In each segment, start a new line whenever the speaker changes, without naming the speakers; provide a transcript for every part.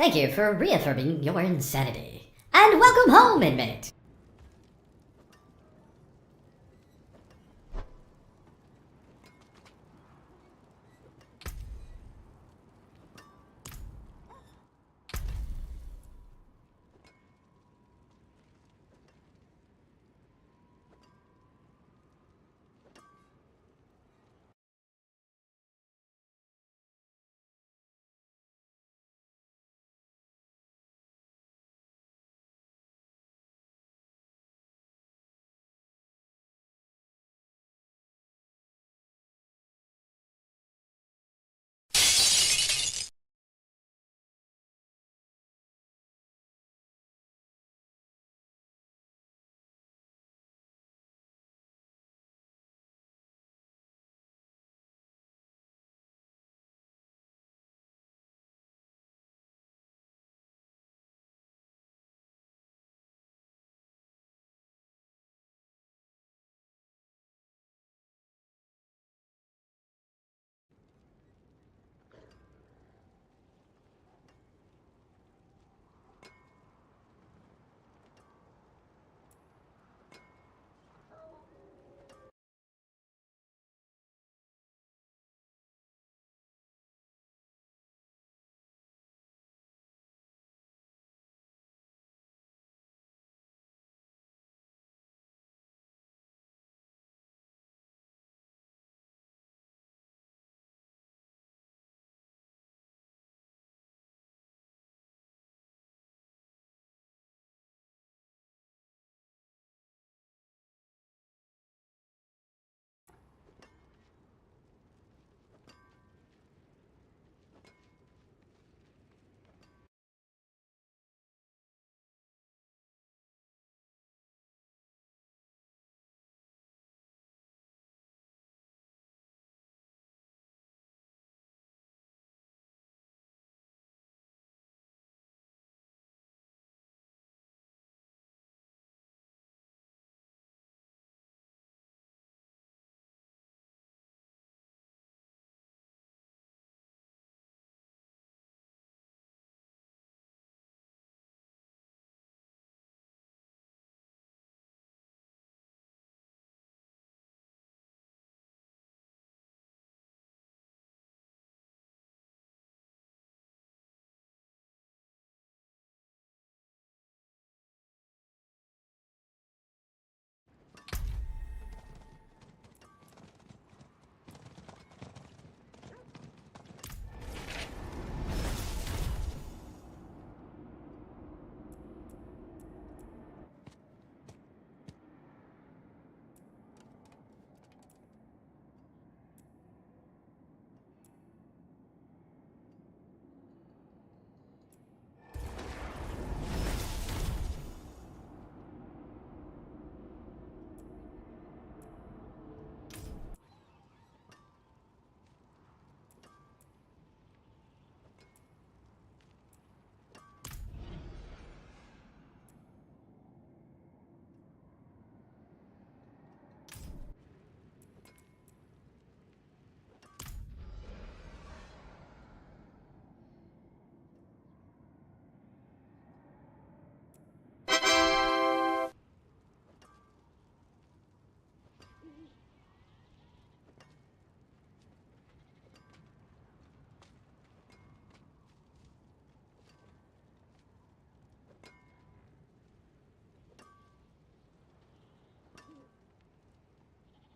Thank you for reaffirming your insanity. And welcome home, inmate!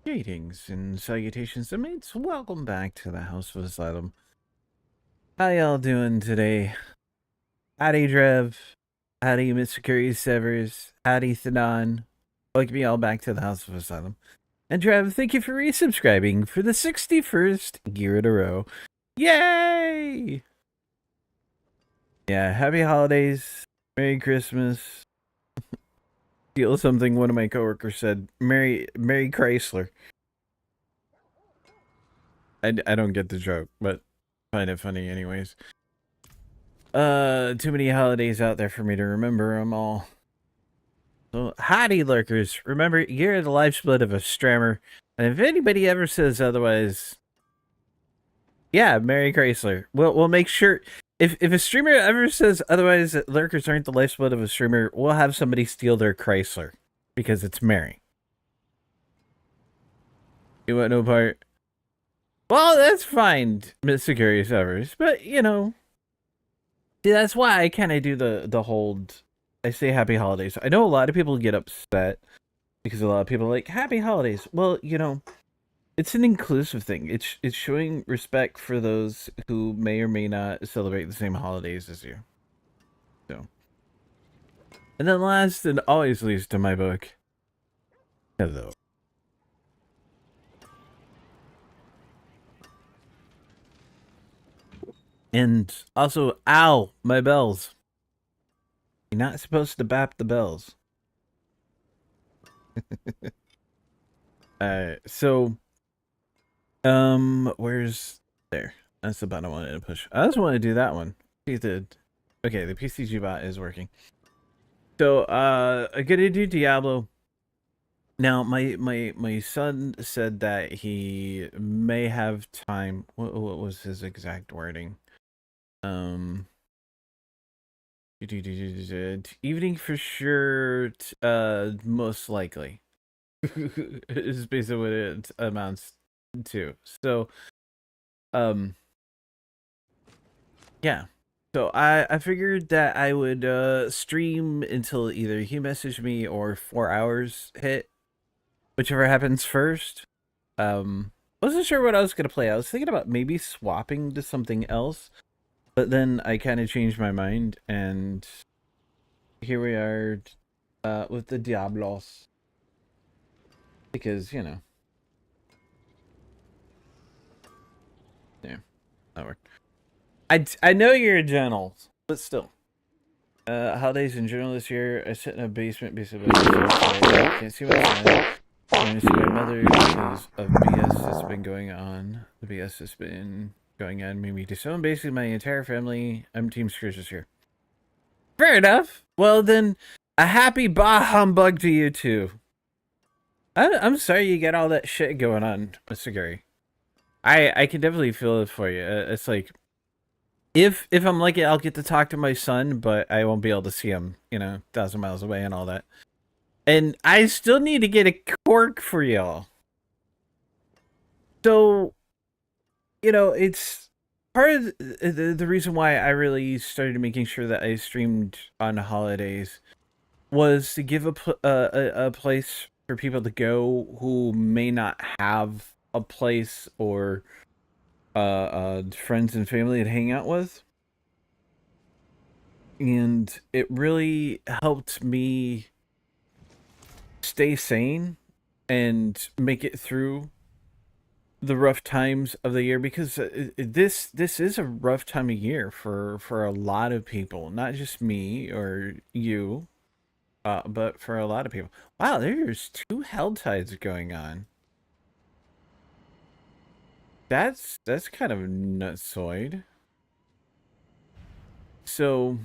Greetings and salutations, inmates. Welcome back to the House of Asylum. How y'all doing today? Howdy, Drev. Howdy, Mr. Curious Severs. Howdy, Thanon. Welcome y'all back to the House of Asylum. And Drev, thank you for resubscribing for the 61st year in a row. Yay! Yeah, happy holidays. Merry Christmas. Steal something one of my coworkers said. Merry Chrysler. I don't get the joke, but find it funny anyways. Too many holidays out there for me to remember them all. So, howdy, lurkers. Remember, you're the life split of a Strammer. And if anybody ever says otherwise, yeah, Merry Chrysler. We'll make sure if a streamer ever says otherwise that lurkers aren't the lifeblood of a streamer, we'll have somebody steal their Chrysler because it's Mary. You want no part? Well, that's fine, Mr. Curious Evers, but you know, see, that's why I kind of do the hold. I say happy holidays. I know a lot of people get upset because a lot of people are like happy holidays. Well, you know, it's an inclusive thing. It's showing respect for those who may or may not celebrate the same holidays as you. So, and then last and always least in my book, hello. And also, ow, my bells. You're not supposed to bap the bells. Alright, so, where's there? That's the button I wanted to push. I just want to do that one. See the, okay, the PCG bot is working. So, I'm gonna do Diablo. Now, my son said that he may have time. What was his exact wording? Evening for sure. Most likely is basically what it amounts to. So, yeah. So I figured that I would stream until either he messaged me or 4 hours hit, whichever happens first. Wasn't sure what I was gonna play. I was thinking about maybe swapping to something else, but then I kind of changed my mind, and here we are with the Diablos. Because, you know. Yeah, that worked. I know you're gentle, but still. Holidays in general this year, I sit in a basement basically. I can't see my son. I see my mother because of BS that's been going on. The BS has been going on maybe to some. Basically, my entire family, I'm Team Scrooge this year. Fair enough. Well, then, a happy bah humbug to you too. I'm sorry you get all that shit going on, Mr. Gary. I can definitely feel it for you. It's like, if I'm lucky, I'll get to talk to my son, but I won't be able to see him, 1,000 miles away and all that. And I still need to get a cork for y'all. So, it's part of the reason why I really started making sure that I streamed on holidays was to give a place for people to go who may not have a place or friends and family to hang out with. And it really helped me stay sane and make it through the rough times of the year, because this is a rough time of year for a lot of people, not just me or you, but for a lot of people. Wow, there's 2 hell tides going on. That's kind of nutsoid. So,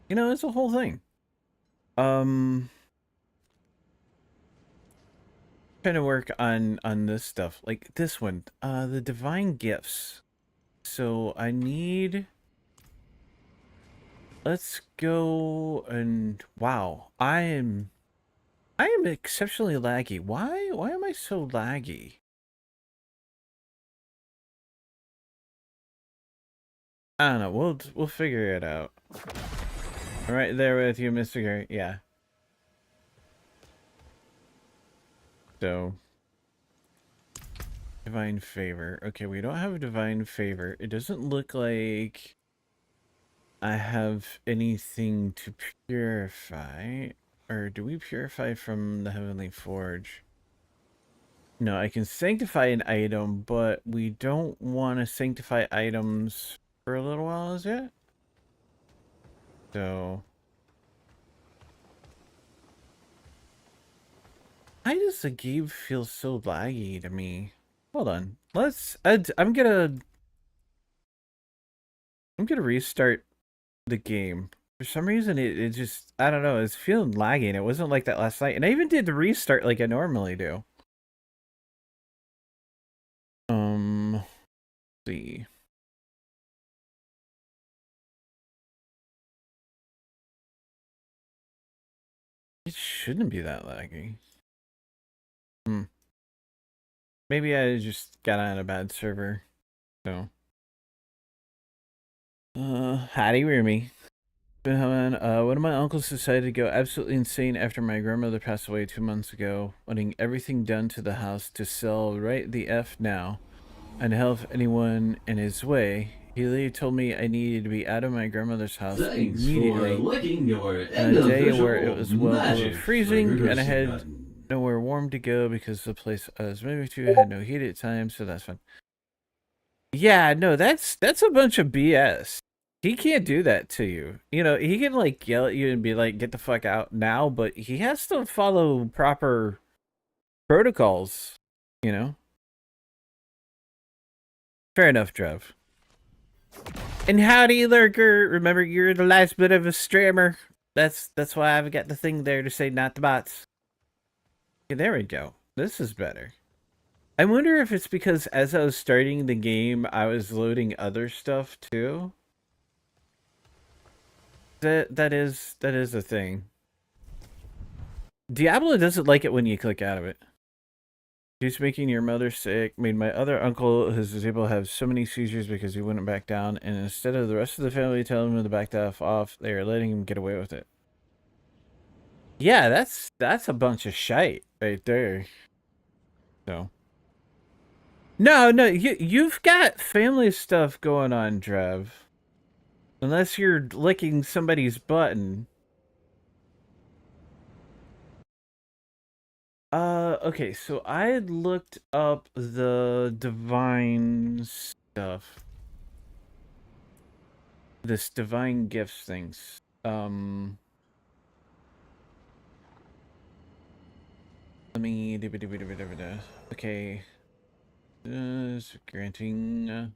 it's a whole thing. Trying to work on this stuff, like this one, the divine gifts. So I need. Let's go and wow, I am exceptionally laggy. Why am I so laggy? I don't know. We'll figure it out. I'm right there with you, Mr. Gary. Yeah. So, divine favor. Okay, we don't have a divine favor. It doesn't look like I have anything to purify. Or do we purify from the Heavenly Forge? No, I can sanctify an item, but we don't want to sanctify items for a little while as yet. So, why does the game feel so laggy to me? Hold on. I'm gonna restart the game. For some reason, it just, I don't know, it's feeling laggy, and it wasn't like that last night. And I even did the restart like I normally do. Let's see. It shouldn't be that laggy. Maybe I just got on a bad server. So. Howdy, Rumi. One of my uncles decided to go absolutely insane after my grandmother passed away 2 months ago, wanting everything done to the house to sell right the F now and help anyone in his way. He later told me I needed to be out of my grandmother's house immediately. On a day where it was well below freezing and I had nowhere warm to go because the place I was moving to had no heat at times, so that's fine. Yeah, no, that's a bunch of BS. He can't do that to you. You know, he can like yell at you and be like, "Get the fuck out now," but he has to follow proper protocols, you know? Fair enough, Trev. And howdy, lurker. Remember, you're the last bit of a streamer. That's why I've got the thing there to say not the bots. Okay, there we go. This is better. I wonder if it's because as I was starting the game, I was loading other stuff too. That is a thing. Diablo doesn't like it when you click out of it. He's making your mother sick. Made my other uncle, who was able to have so many seizures because he wouldn't back down, and instead of the rest of the family telling him to back that off, they are letting him get away with it. Yeah, that's a bunch of shite right there. So. No, you've got family stuff going on, Trev. Unless you're licking somebody's button. Okay, so I looked up the divine stuff. This divine gifts things. Let me... Okay. Granting...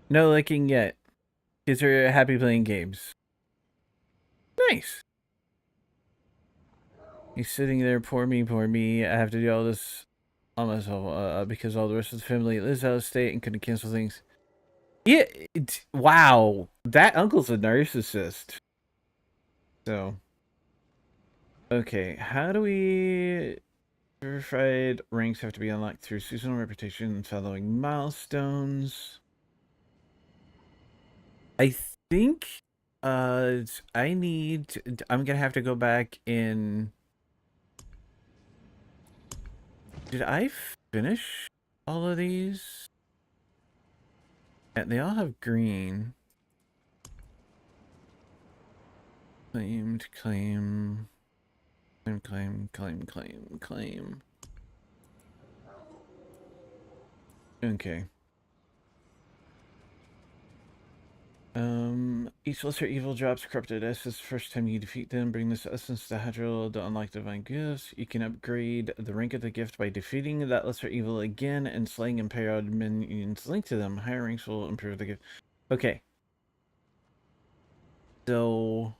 No licking yet. Kids are happy playing games. Nice. He's sitting there, poor me. I have to do all this on myself because all the rest of the family lives out of state and couldn't cancel things. Yeah, wow. That uncle's a narcissist. So. Okay, how do we... Verified ranks have to be unlocked through seasonal reputation following milestones. I think I need I'm gonna have to go back in. Did I finish all of these? Yeah, they all have green. Claimed, claim. Okay. Each lesser evil drops corrupted essence the first time you defeat them. Bring this essence to Hadril to unlock divine gifts. You can upgrade the rank of the gift by defeating that lesser evil again and slaying impaired minions linked to them. Higher ranks will improve the gift. Okay. So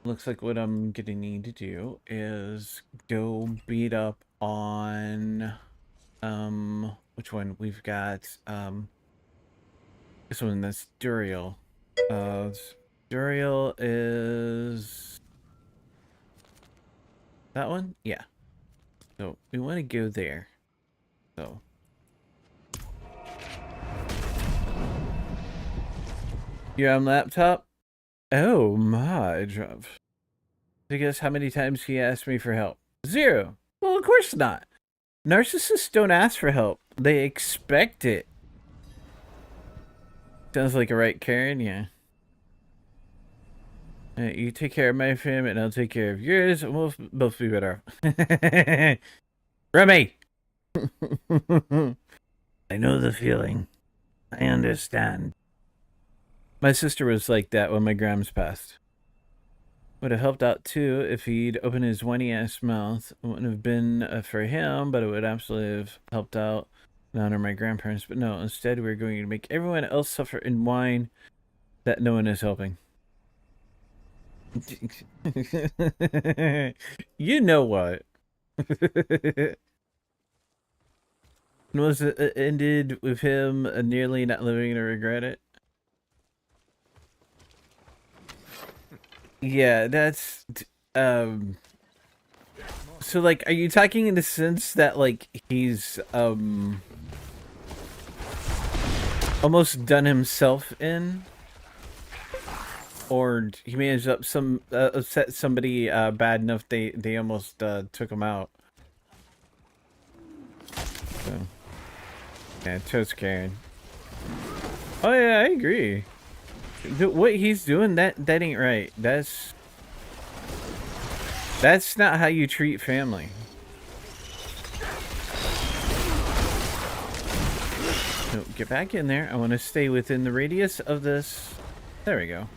looks like what I'm gonna need to do is go beat up on which one? We've got this one, that's Duriel. Duriel is that one? Yeah. So we want to go there. So you're on laptop? Oh my, Druv. I guess how many times he asked me for help? 0. Well, of course not. Narcissists don't ask for help. They expect it. Sounds like a right, Karen? Yeah. You take care of my family and I'll take care of yours and we'll both be better. Remy! I know the feeling. I understand. My sister was like that when my grams passed. Would have helped out too if he'd opened his whiny ass mouth. It wouldn't have been for him, but it would absolutely have helped out in honor of my grandparents. But no, instead we're going to make everyone else suffer in whine that no one is helping. You know what? Was it ended with him nearly not living to regret it? Yeah, that's so like, are you talking in the sense that like he's almost done himself in, or he may have upset somebody bad enough they almost took him out? So yeah, toast Karen. Oh yeah, I agree. What he's doing, that ain't right. That's not how you treat family. So get back in there. I want to stay within the radius of this. There we go.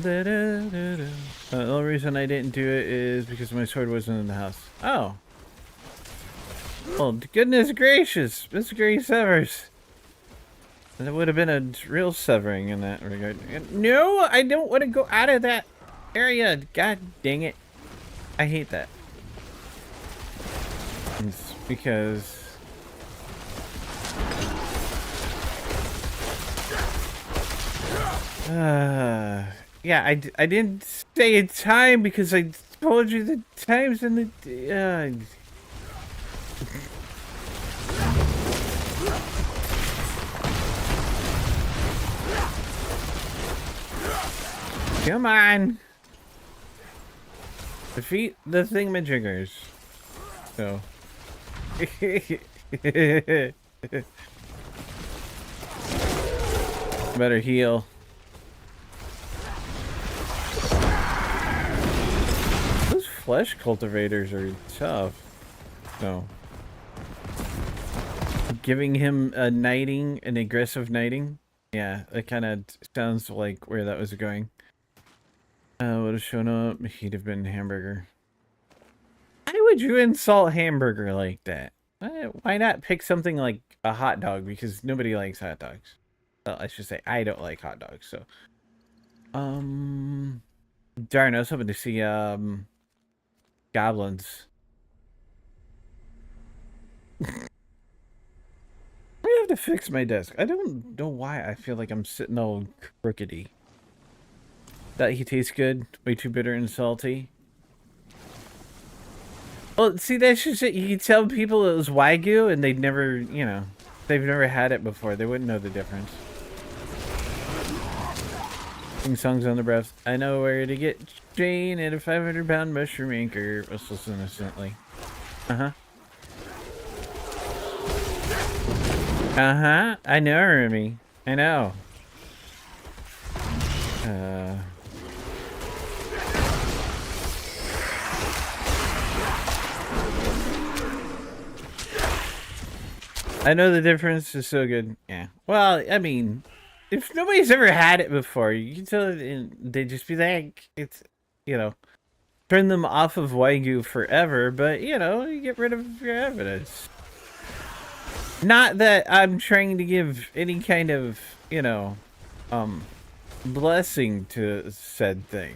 The only reason I didn't do it is because my sword wasn't in the house. Oh. Well, goodness gracious, Mr. Gray Severs. That would have been a real severing in that regard. No, I don't want to go out of that area. God dang it. I hate that. It's because... yeah, I didn't stay in time because I told you the times and the... Come on! Defeat the thingamajiggers. So. Better heal. Those flesh cultivators are tough. No. Giving him a knighting, an aggressive knighting. Yeah, that kind of sounds like where that was going. Would have shown up. He'd have been hamburger. Why would you insult hamburger like that? Why not pick something like a hot dog? Because nobody likes hot dogs. Well, I should say I don't like hot dogs. So, darn, I was hoping to see goblins. I have to fix my desk. I don't know why I feel like I'm sitting all crookedy. That he tastes good. Way too bitter and salty. Well, see, that's just it. You tell people it was Wagyu and they'd never, you know, they've never had it before. They wouldn't know the difference. Sing songs on the breath. I know where to get Jane and a 500-pound mushroom anchor. Whistles innocently. Uh-huh. Uh-huh. I know, Remy. I know. I know the difference is so good. Yeah. Well, I mean, if nobody's ever had it before, you can tell they just be like, it's, you know, turn them off of Wagyu forever, but, you know, you get rid of your evidence. Not that I'm trying to give any kind of, you know, blessing to said thing.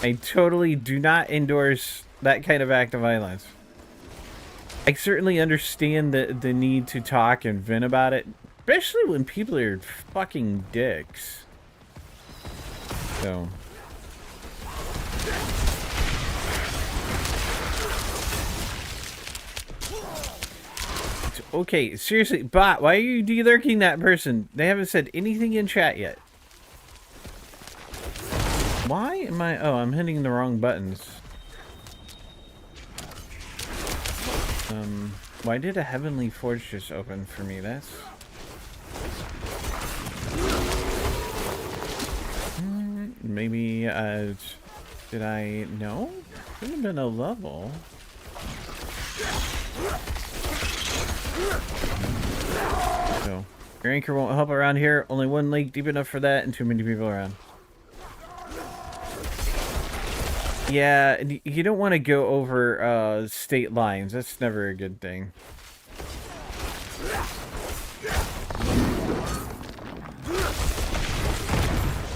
I totally do not endorse that kind of act of violence. I certainly understand the need to talk and vent about it, especially when people are fucking dicks. So. Okay, seriously, bot, why are you de-lurking that person? They haven't said anything in chat yet. Why am I... Oh, I'm hitting the wrong buttons. Why did a Heavenly Forge just open for me? That's... maybe, did I... No? Could have been a level. So, your anchor won't help around here. Only one lake deep enough for that and too many people around. Yeah, you don't want to go over state lines. That's never a good thing.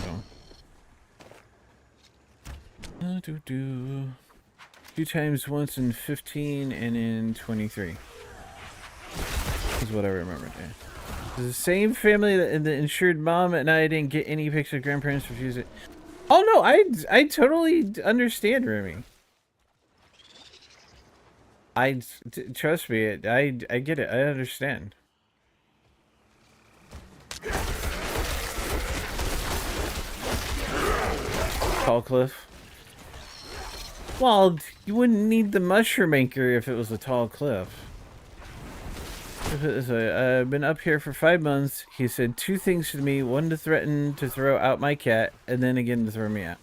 So. 2 times once in 15 and in 23. Is what I remember. Yeah. The same family that the insured mom and I didn't get any picture of grandparents refuse it. Oh no, I totally understand, Remy. Trust me, I get it. I understand. Tall cliff. Well, you wouldn't need the mushroom anchor if it was a tall cliff. I've been up here for 5 months. He said 2 things to me. One to threaten to throw out my cat, and then again to throw me out.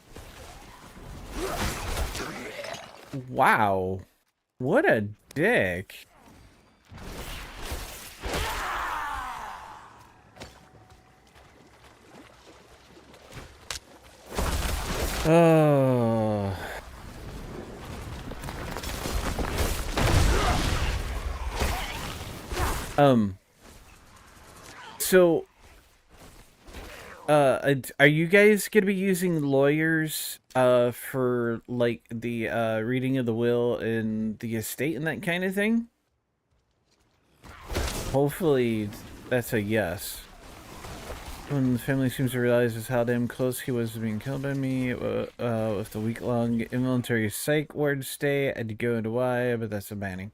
Wow. What a dick. Oh. So, are you guys gonna be using lawyers, for, like, the, reading of the will and the estate and that kind of thing? Hopefully, that's a yes. When the family seems to realize just how damn close he was to being killed by me, with the week-long involuntary psych ward stay, I had to go into why, but that's a banning.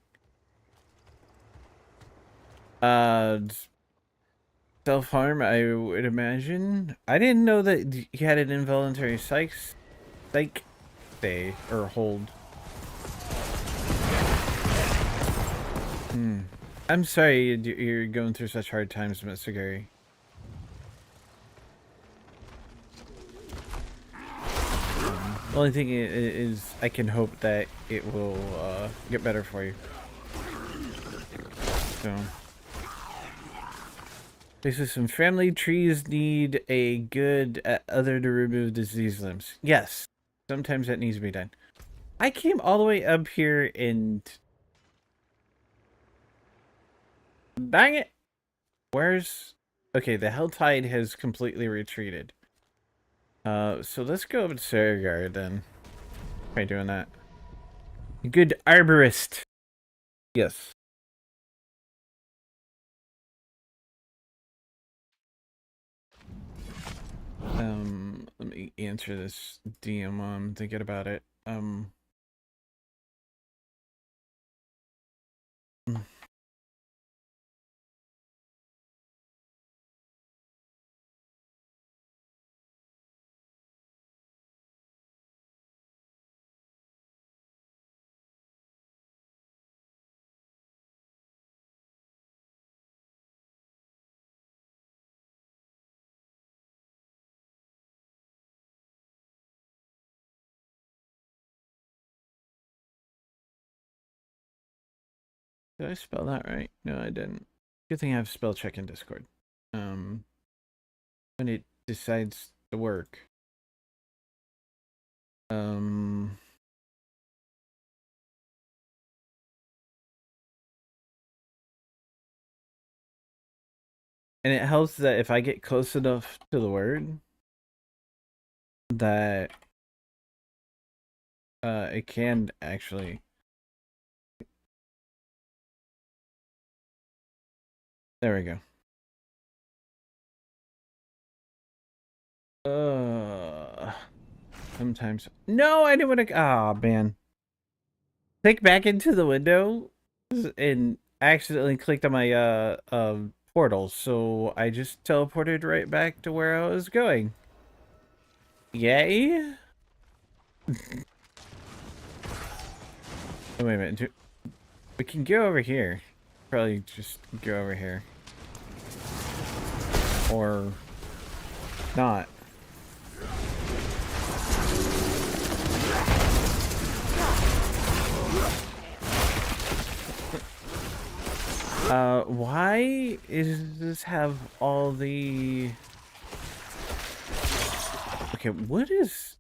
Self-harm, I would imagine. I didn't know that he had an involuntary psych stay, or hold. I'm sorry you're going through such hard times, Mr. Gary. The only thing is I can hope that it will get better for you. So, basically, some family trees need a good other to remove disease limbs. Yes, sometimes that needs to be done. I came all the way up here and... Dang it! Where's... Okay, the Helltide has completely retreated. So let's go over to Saragard then. Try doing that. Good arborist. Yes. Let me answer this DM while I'm thinking about it. Did I spell that right? No, I didn't. Good thing I have spell check in Discord. When it decides to work. And it helps that if I get close enough to the word, that it can actually... There we go. Sometimes. No, I didn't want to. Ah, man. Click back into the window and accidentally clicked on my portal, so I just teleported right back to where I was going. Yay? Oh, wait a minute. We can go over here. Probably just go over here. Or not. Why is this have all the... Okay, what is...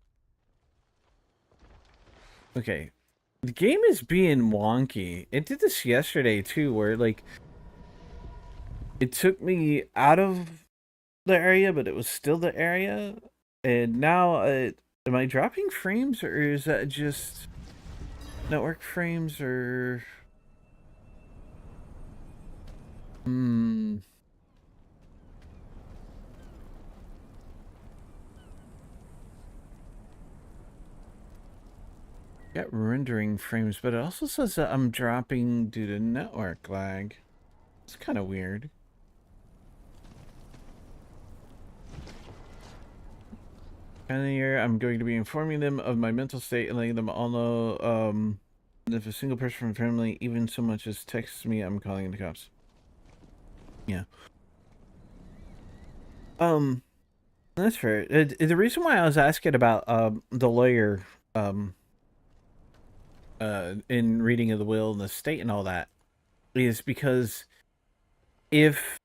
Okay. The game is being wonky. It did this yesterday, too, where, like... It took me out of the area, but it was still the area. And now, am I dropping frames, or is that just... network frames, or... got rendering frames, but it also says that I'm dropping due to network lag. It's kind of weird. And here, I'm going to be informing them of my mental state and letting them all know, if a single person from family even so much as texts me, I'm calling the cops. Yeah. That's fair. The reason why I was asking about the lawyer in reading of the will and the state and all that is because if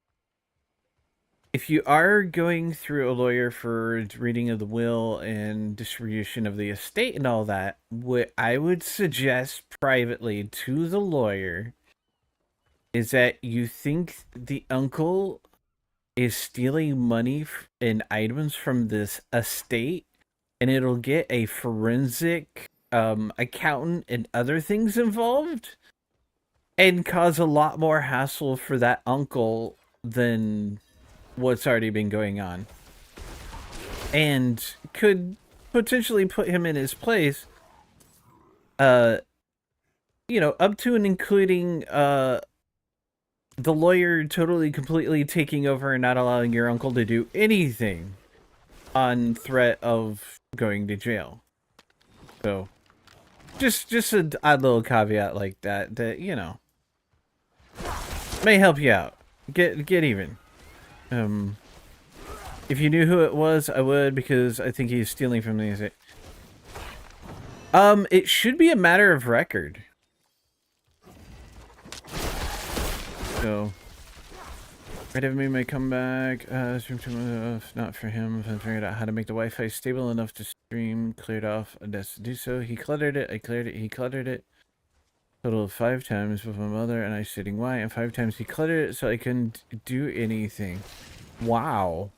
you are going through a lawyer for reading of the will and distribution of the estate and all that, what I would suggest privately to the lawyer is that you think the uncle is stealing money and items from this estate, and it'll get a forensic accountant and other things involved and cause a lot more hassle for that uncle than what's already been going on, and could potentially put him in his place, up to and including the lawyer totally completely taking over and not allowing your uncle to do anything on threat of going to jail. So just an odd little caveat like that may help you out. Get even. If you knew who it was, I would, because I think he's stealing from the estate. It should be a matter of record. So, I'd have made my comeback. Not for him. I figured out how to make the Wi-Fi stable enough to stream. Cleared off a desk to do so. He cluttered it. I cleared it. He cluttered it. Total of 5 times with my mother and I sitting why, and 5 times he cluttered it so I couldn't do anything. Wow.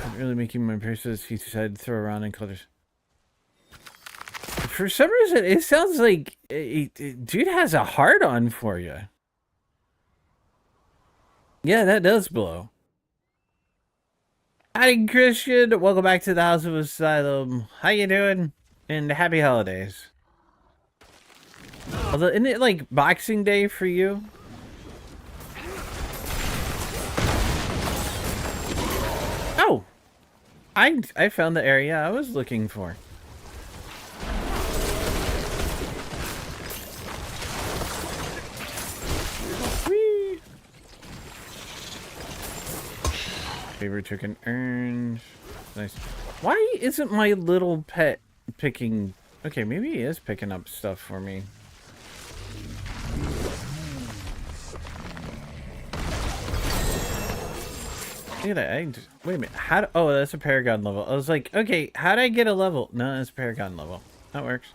I'm really making my purses. He decided to throw around and clutters. For some reason, it sounds like dude has a hard on for you. Yeah, that does blow. Hi, Christian. Welcome back to the House of Asylum. How you doing? And happy holidays. Although, isn't it like Boxing Day for you? Oh! I found the area I was looking for. Whee! Favorite chicken earned. Nice. Why isn't my little pet picking... Okay, maybe he is picking up stuff for me. Look at that. Wait a minute. Oh, that's a Paragon level. I was like, okay, how did I get a level? No, that's a Paragon level. That works.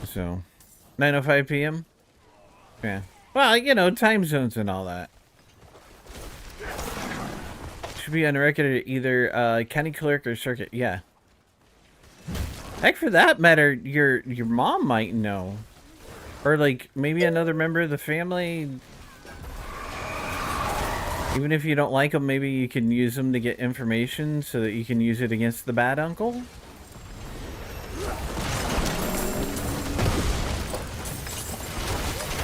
So, 9:05 p.m. Yeah. Well, time zones and all that. Should be on record at either county clerk or circuit. Yeah. Heck, for that matter, your mom might know, or like maybe another member of the family. Even if you don't like them, maybe you can use them to get information so that you can use it against the bad uncle.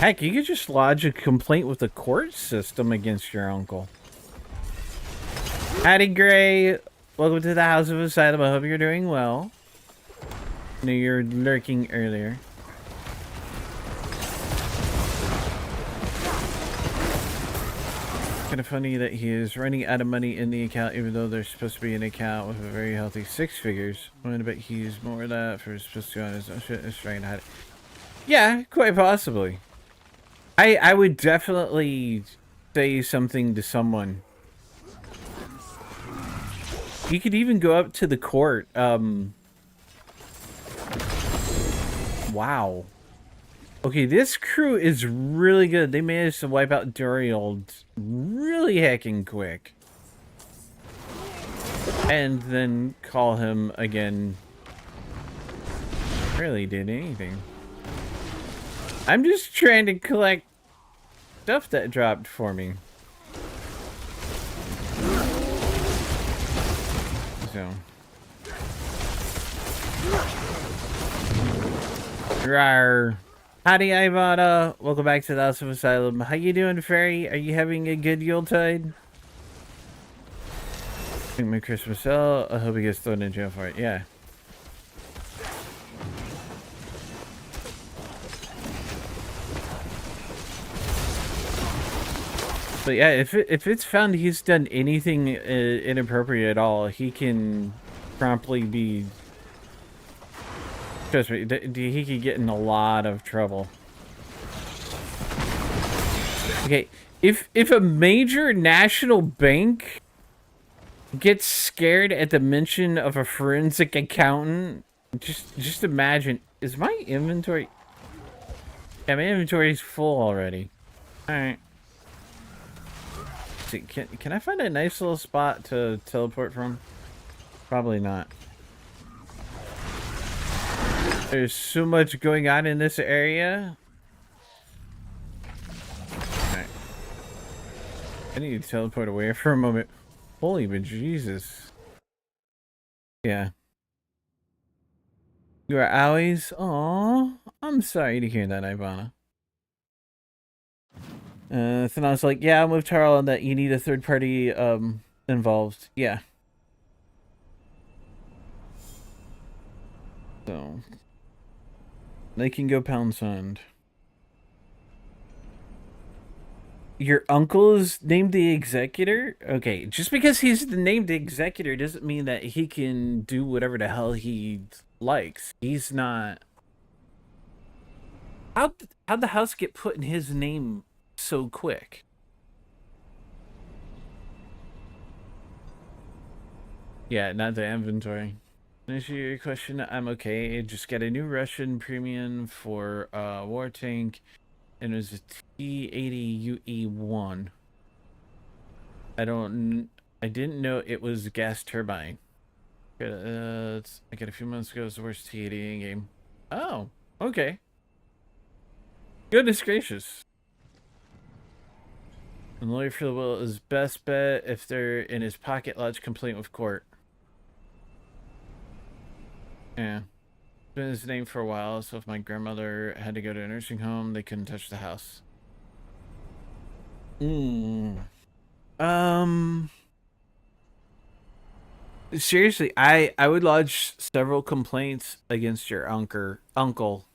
Heck, you could just lodge a complaint with the court system against your uncle. Hattie Gray, welcome to the House of Asylum. I hope you're doing well. I know you were lurking earlier. Kind of funny that he is running out of money in the account, even though there's supposed to be an account with a very healthy 6 figures. I'm gonna bet he's more of that for supposed to go on his own shit and trying to hide it. Yeah, quite possibly. I would definitely say something to someone. You could even go up to the court. Wow. Okay, this crew is really good. They managed to wipe out Duriel really heckin' quick. And then call him again. Barely did anything. I'm just trying to collect stuff that dropped for me. So. Rawr. Howdy, Ivana. Welcome back to the House of Asylum. How you doing, Fairy? Are you having a good Yuletide? My Christmas sale. I hope he gets thrown in jail for it. Yeah. But yeah, if it's found he's done anything inappropriate at all, he can promptly be. Trust me, he could get in a lot of trouble. Okay, if a major national bank gets scared at the mention of a forensic accountant, just imagine. Is my inventory? Yeah, my inventory's full already. All right. See, can I find a nice little spot to teleport from? Probably not. There's so much going on in this area. Alright. I need to teleport away for a moment. Holy bejesus. Yeah. You are owies? Aww. I'm sorry to hear that, Ivana. Thanos like, yeah, I'm with Tarl on that. You need a third party involved. Yeah. So they can go pound sand. Your uncle is named the executor? Okay, just because he's the named executor doesn't mean that he can do whatever the hell he likes. He's not. How'd the house get put in his name so quick? Yeah, not the inventory. To answer your question, I'm okay. Just got a new Russian premium for war tank, and it was a T-80UE1. I didn't know it was gas turbine. I got a few months ago. It was the worst T-80 in game. Oh, okay. Goodness gracious. And lawyer for the will is best bet if they're in his pocket. Lodge complaint with court. Yeah. Been his name for a while, so if my grandmother had to go to a nursing home, they couldn't touch the house. Seriously, I would lodge several complaints against your uncle.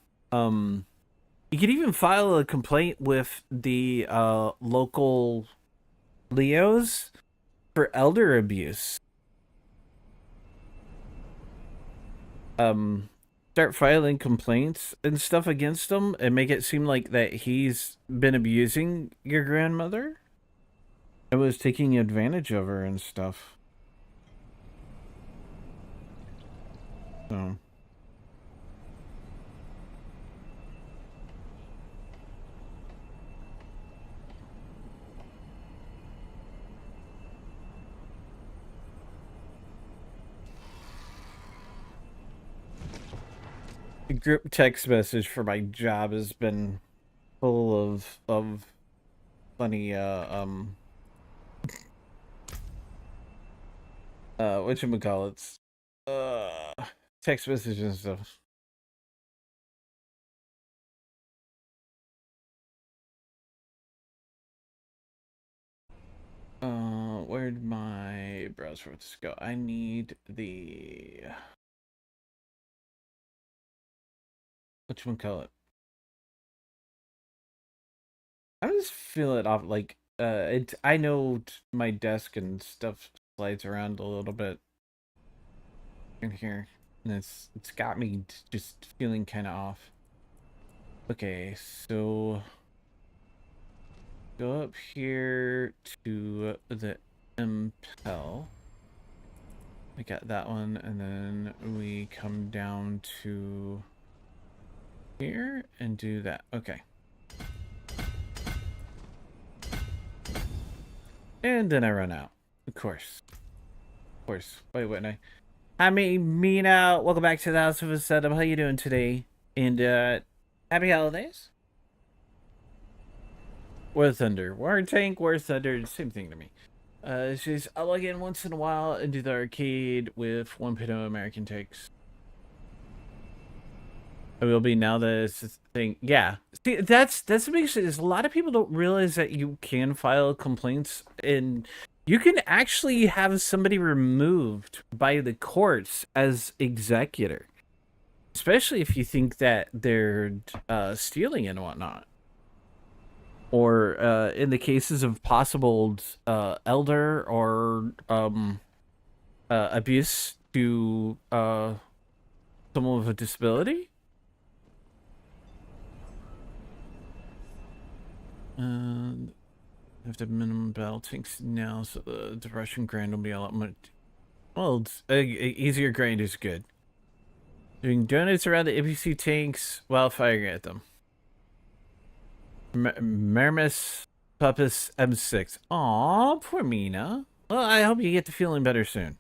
You could even file a complaint with the local Leos for elder abuse. Start filing complaints and stuff against him and make it seem like that he's been abusing your grandmother and was taking advantage of her and stuff. So the group text message for my job has been full of funny whatchamacallits, text messages and stuff. Where'd my browser notes go? I need the whatchamacallit. I just feel it off like I know my desk and stuff slides around a little bit in here, and it's got me just feeling kind of off. Okay, so go up here to the impel. We got that one, and then we come down to here and do that. Okay. And then I run out. Of course. Of course. Wait, wouldn't I? Hi, Mina. Welcome back to the House of Asylum. How you doing today? And happy holidays. War Thunder. War Tank, War Thunder, same thing to me. She's I'll log in once in a while and do the arcade with one pit of American takes. It will be now that it's a thing. Yeah. See, that's the big thing is a lot of people don't realize that you can file complaints and you can actually have somebody removed by the courts as executor. Especially if you think that they're stealing and whatnot. Or in the cases of possible elder or abuse to someone with a disability. Have the minimum battle tanks now, so the Russian grind will be a lot more. Well, it's, easier grind is good. Doing donuts around the APC tanks while firing at them. Mermis Puppus M6. Aw, poor Mina. Well, I hope you get to feeling better soon.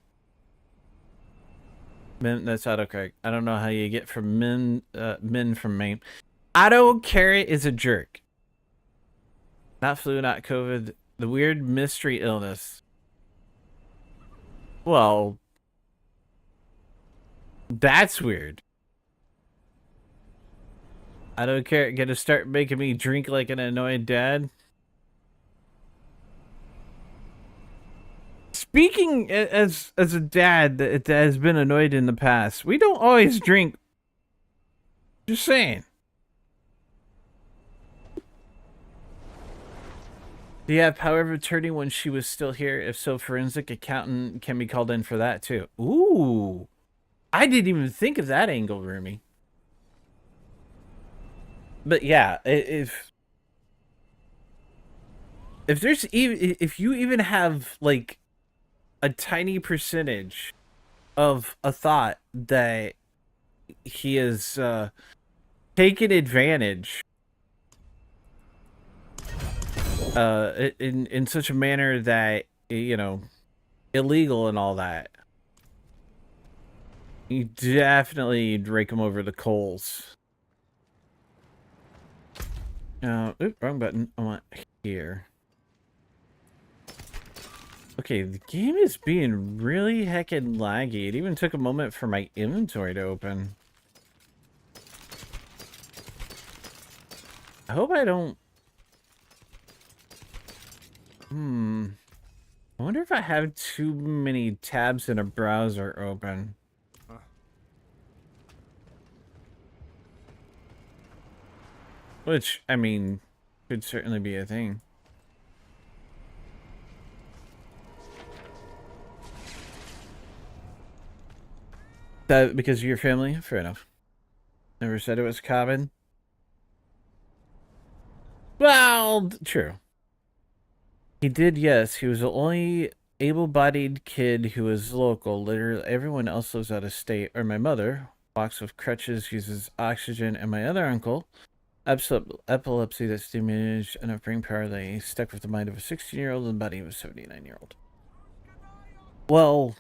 Min, that's autocorrect. I don't know how you get from min from Maine. Auto Carrot is a jerk. Not flu, not COVID. The weird mystery illness. Well, that's weird. I don't care. Gonna start making me drink like an annoyed dad. Speaking as a dad that has been annoyed in the past, we don't always drink. Just saying. Do you have power of attorney when she was still here? If so, forensic accountant can be called in for that too. Ooh. I didn't even think of that angle, Rumi. But yeah, if there's even if you even have like a tiny percentage of a thought that he is taken advantage in such a manner that, you know, illegal and all that, you definitely rake him over the coals. Oops, wrong button. I want here. Okay, the game is being really heckin' laggy. It even took a moment for my inventory to open. I hope I don't... I wonder if I have too many tabs in a browser open. Which, I mean, could certainly be a thing. That because of your family? Fair enough. Never said it was common. Well, true. He did, yes. He was the only able-bodied kid who was local. Literally, everyone else lives out of state. Or my mother walks with crutches, uses oxygen, and my other uncle, epilepsy that's diminished enough brain power that he's stuck with the mind of a 16-year-old and the body of a 79-year-old. Well,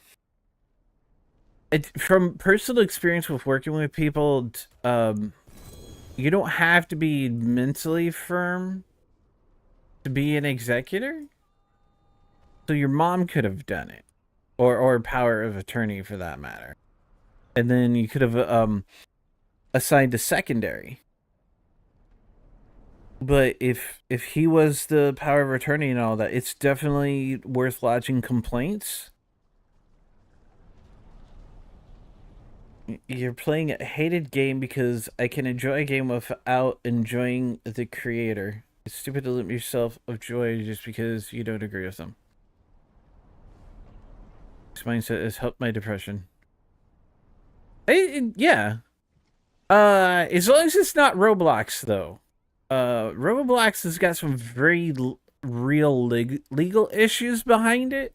from personal experience with working with people, you don't have to be mentally firm to be an executor. So your mom could have done it, or power of attorney for that matter, and then you could have assigned a secondary. But if he was the power of attorney and all that, it's definitely worth lodging complaints. You're playing a hated game because I can enjoy a game without enjoying the creator. It's stupid to limit yourself of joy just because you don't agree with them. This mindset has helped my depression. Yeah. As long as it's not Roblox, though. Roblox has got some very real legal issues behind it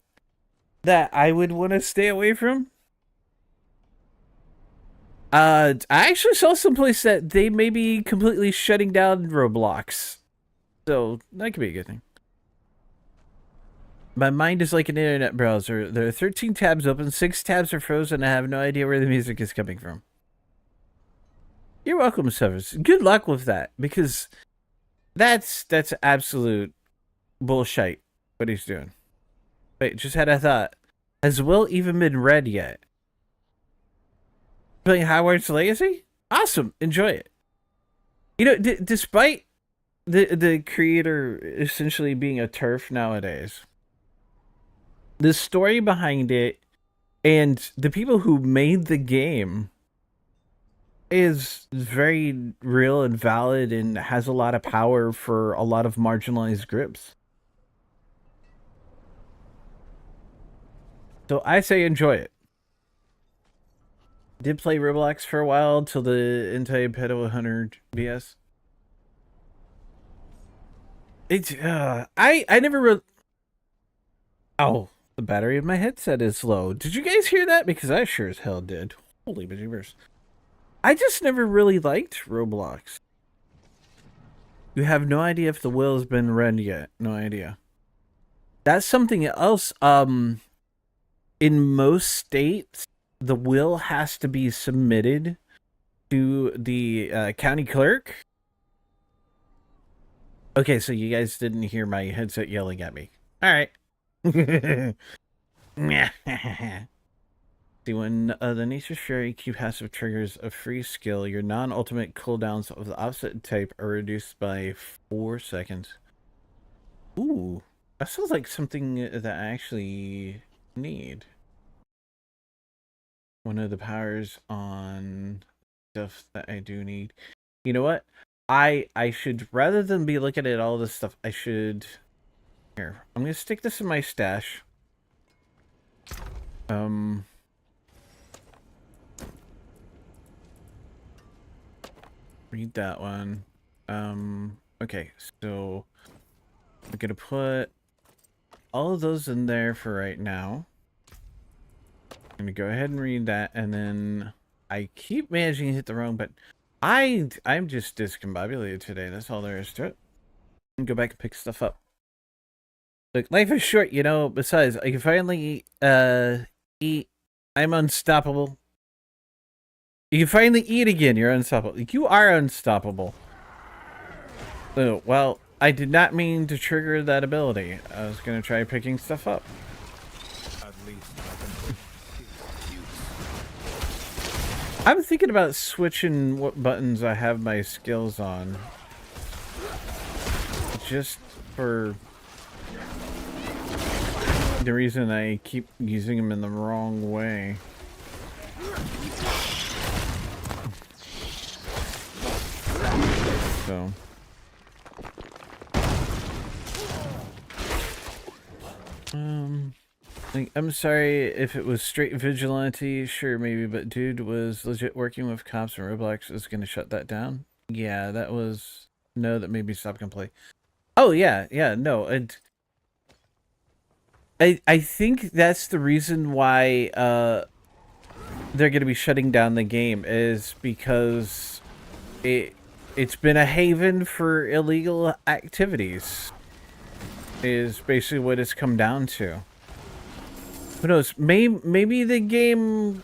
that I would want to stay away from. I actually saw someplace that they may be completely shutting down Roblox. So, that could be a good thing. My mind is like an internet browser. There are 13 tabs open, 6 tabs are frozen, and I have no idea where the music is coming from. You're welcome, Severs. Good luck with that, because that's absolute bullshit, what he's doing. Wait, just had a thought. Has Will even been read yet? Playing Hogwarts Legacy? Awesome. Enjoy it. You know, despite the creator essentially being a turf nowadays, the story behind it and the people who made the game is very real and valid and has a lot of power for a lot of marginalized groups. So I say enjoy it. Did play Roblox for a while till the anti-pedo 100 BS. It's I never Oh, the battery of my headset is low. Did you guys hear that? Because I sure as hell did. Holy bejeebers. I just never really liked Roblox. You have no idea if the will has been read yet. No idea. That's something else. In most states, the will has to be submitted to the county clerk. Okay, so you guys didn't hear my headset yelling at me. All right. See, when the Nature's Fury Q passive triggers a free skill, your non-ultimate cooldowns of the opposite type are reduced by 4 seconds. Ooh, that sounds like something that I actually need. One of the powers on stuff that I do need. You know what? I should, rather than be looking at all this stuff, I should... Here, I'm gonna stick this in my stash. Read that one. Okay, so I'm gonna put all of those in there for right now. I'm gonna go ahead and read that, and then I keep managing to hit the wrong button. I'm just discombobulated today. That's all there is to it. And go back and pick stuff up. Look, life is short, you know. Besides, I can finally eat. I'm unstoppable. You can finally eat again. You're unstoppable. You are unstoppable. Oh, well, I did not mean to trigger that ability. I was gonna try picking stuff up. At least I'm thinking about switching what buttons I have my skills on. Just for the reason I keep using them in the wrong way. So. Like, I'm sorry if it was straight vigilante, sure, maybe, but dude was legit working with cops and Roblox is gonna shut that down. Yeah, that was... No, that made me stop and play. Oh, yeah, no, I think that's the reason why, they're gonna be shutting down the game, is because it's been a haven for illegal activities, is basically what it's come down to. Who knows? Maybe the game,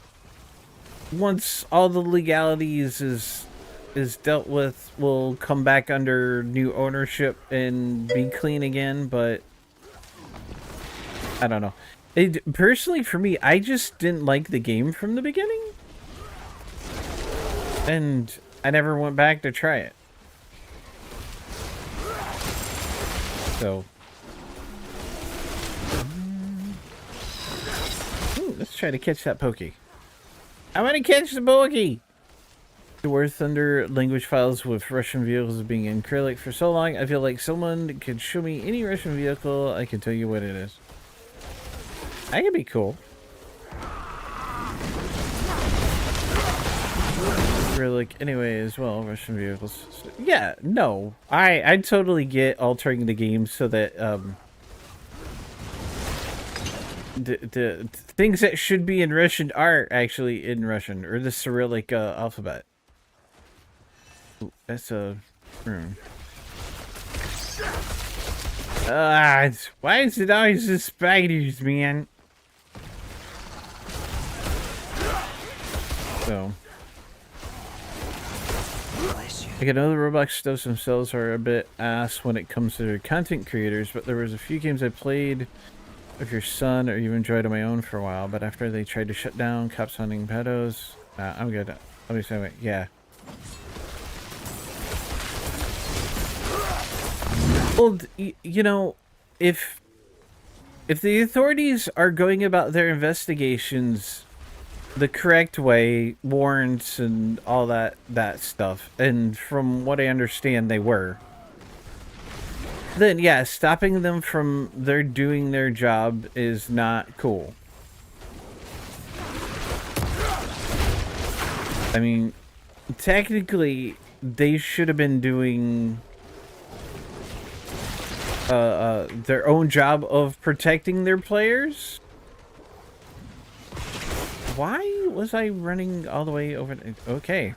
once all the legalities is dealt with, will come back under new ownership and be clean again. But I don't know. Personally, for me, I just didn't like the game from the beginning, and I never went back to try it. So. Let's try to catch that pokey. I want to catch the pokey! The War Thunder language files with Russian vehicles being in acrylic for so long, I feel like someone could show me any Russian vehicle, I can tell you what it is. That could be cool. Acrylic anyway as well, Russian vehicles. So, yeah, no. I totally get altering the game so that, the things that should be in Russian are actually in Russian, or the Cyrillic alphabet. Ooh, that's a rune. Why is it always the spiders, man? So, like, I know the Roblox stuffs themselves are a bit ass when it comes to their content creators, but there was a few games I played with your son or you enjoyed on my own for a while, but after they tried to shut down cops hunting pedos, I'm good. Let me say, wait, yeah. Well, you know, if the authorities are going about their investigations the correct way, warrants and all that stuff, and from what I understand they were, then yeah, stopping them from doing their job is not cool. I mean, technically they should have been doing their own job of protecting their players. Why was I running all the way over? Okay.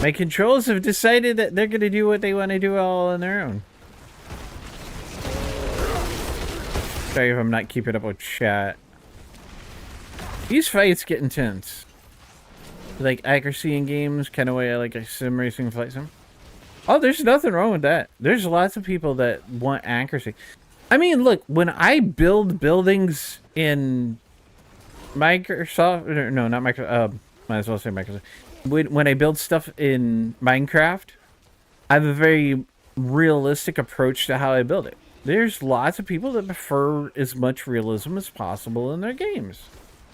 My controls have decided that they're going to do what they want to do all on their own. Sorry if I'm not keeping up with chat. These fights get intense. Like accuracy in games, kind of way I like a sim racing flight sim. Oh, there's nothing wrong with that. There's lots of people that want accuracy. I mean, look, when I build buildings in Microsoft, no, not Microsoft, might as well say Microsoft. When I build stuff in Minecraft, I have a very realistic approach to how I build it. There's lots of people that prefer as much realism as possible in their games.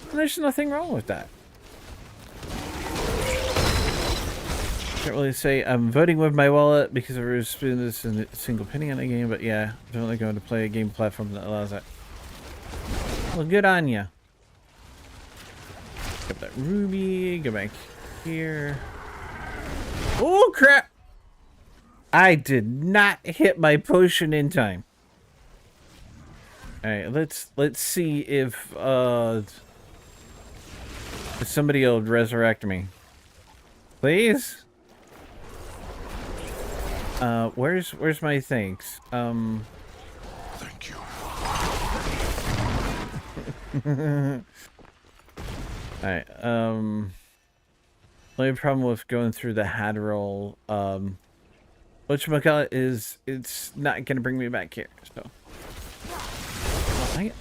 And there's nothing wrong with that. Can't really say I'm voting with my wallet because I was spending this in a single penny on a game, but yeah, definitely going to play a game platform that allows that. Well, good on ya. Get that ruby, go back here. Oh crap! I did not hit my potion in time. Alright, let's see if somebody will resurrect me. Please? Where's my thanks?
Thank you.
Alright, only problem with going through the Hadroll, whatchamacallit is, it's not gonna bring me back here, so.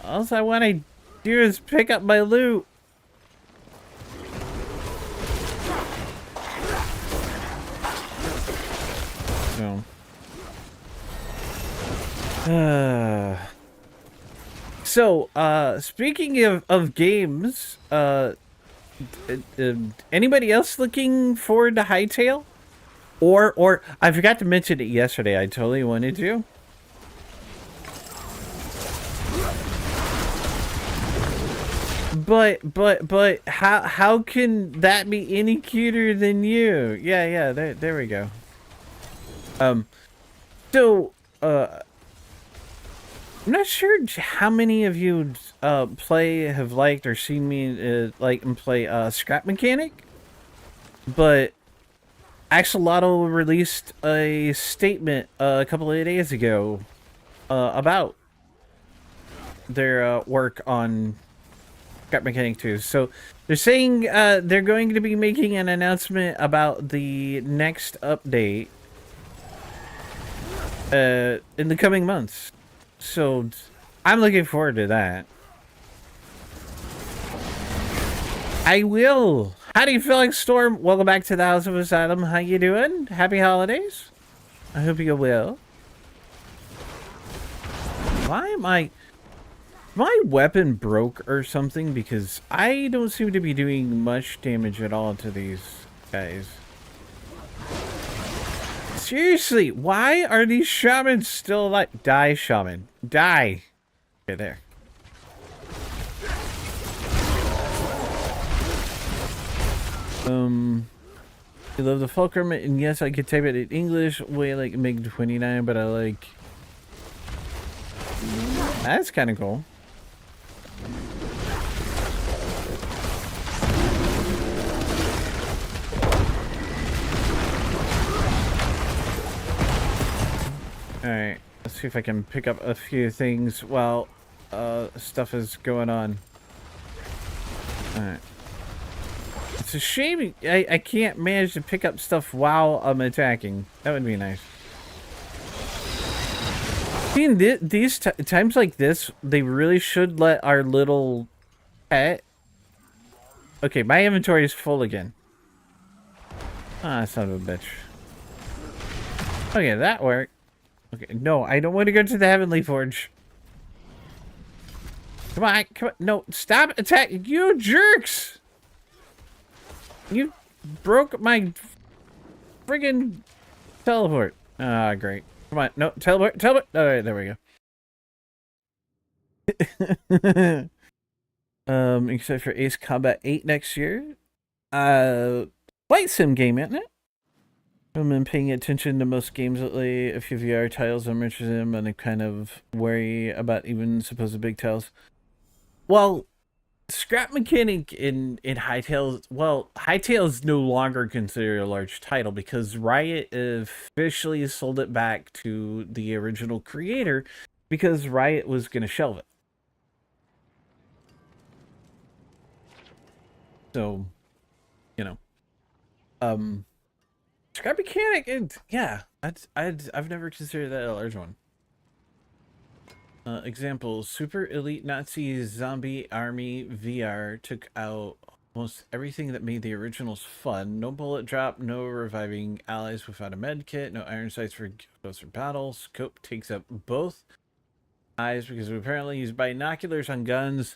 All I want to do is pick up my loot. So, speaking of games, anybody else looking forward to Hytale? Or I forgot to mention it yesterday. I totally wanted to. But how can that be any cuter than you? Yeah, there we go. So, I'm not sure how many of you have liked or seen me like and play Scrap Mechanic, but Axolotl released a statement a couple of days ago about their work on Scrap Mechanic 2. So they're saying they're going to be making an announcement about the next update in the coming months. So I'm looking forward to that. I will. How do you feel like Storm? Welcome back to the House of Asylum. How you doing? Happy holidays. I hope you will. Why am my weapon broke or something? Because I don't seem to be doing much damage at all to these guys. Seriously, why are these shamans still alive? Die, shaman. Die. Okay, there. I love the fulcrum, and yes, I could type it in English, way like MiG-29, but I like... That's kind of cool. Alright, let's see if I can pick up a few things while stuff is going on. Alright. It's a shame I can't manage to pick up stuff while I'm attacking. That would be nice. See, these times like this, they really should let our little pet... Okay, my inventory is full again. Ah, son of a bitch. Okay, that worked. Okay, no, I don't want to go to the Heavenly Forge. Come on, come on. No, stop attacking. You jerks! You broke my friggin' teleport. Ah, great. Come on, no, teleport. Alright, there we go. Except for Ace Combat 8 next year. Flight sim game, isn't it? I've been paying attention to most games lately. A few VR titles I'm interested in, and I'm kind of wary about even supposed big titles. Well, Scrap Mechanic in Hytale, well, Hytale is no longer considered a large title because Riot officially sold it back to the original creator because Riot was going to shelve it. So, you know, Scrap Mechanic, yeah, I've never considered that a large one. Example, Super Elite Nazi Zombie Army VR took out almost everything that made the originals fun. No bullet drop, no reviving allies without a med kit, no iron sights for closer battles. Scope takes up both eyes because we apparently use binoculars on guns.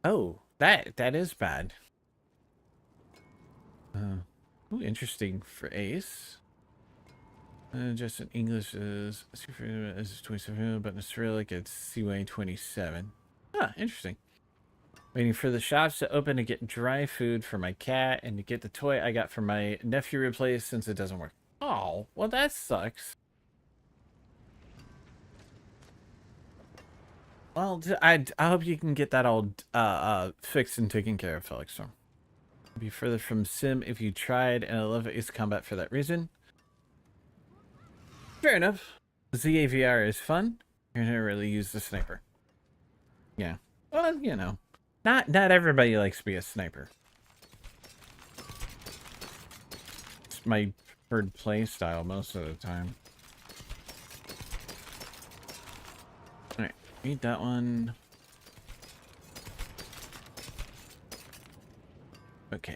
Oh, that is bad. Ooh, interesting for Ace. Just in English is 27, but in Australia it's CY 27. Ah, interesting. Waiting for the shops to open to get dry food for my cat and to get the toy I got for my nephew replaced since it doesn't work. Oh, well that sucks. Well, I hope you can get that all fixed and taken care of, Felix. So, be further from Sim if you tried, and I love Ace Combat for that reason. Fair enough. ZAVR is fun. You're gonna really use the sniper. Yeah. Well, you know, not everybody likes to be a sniper. It's my preferred play style most of the time. Alright, eat that one. Okay.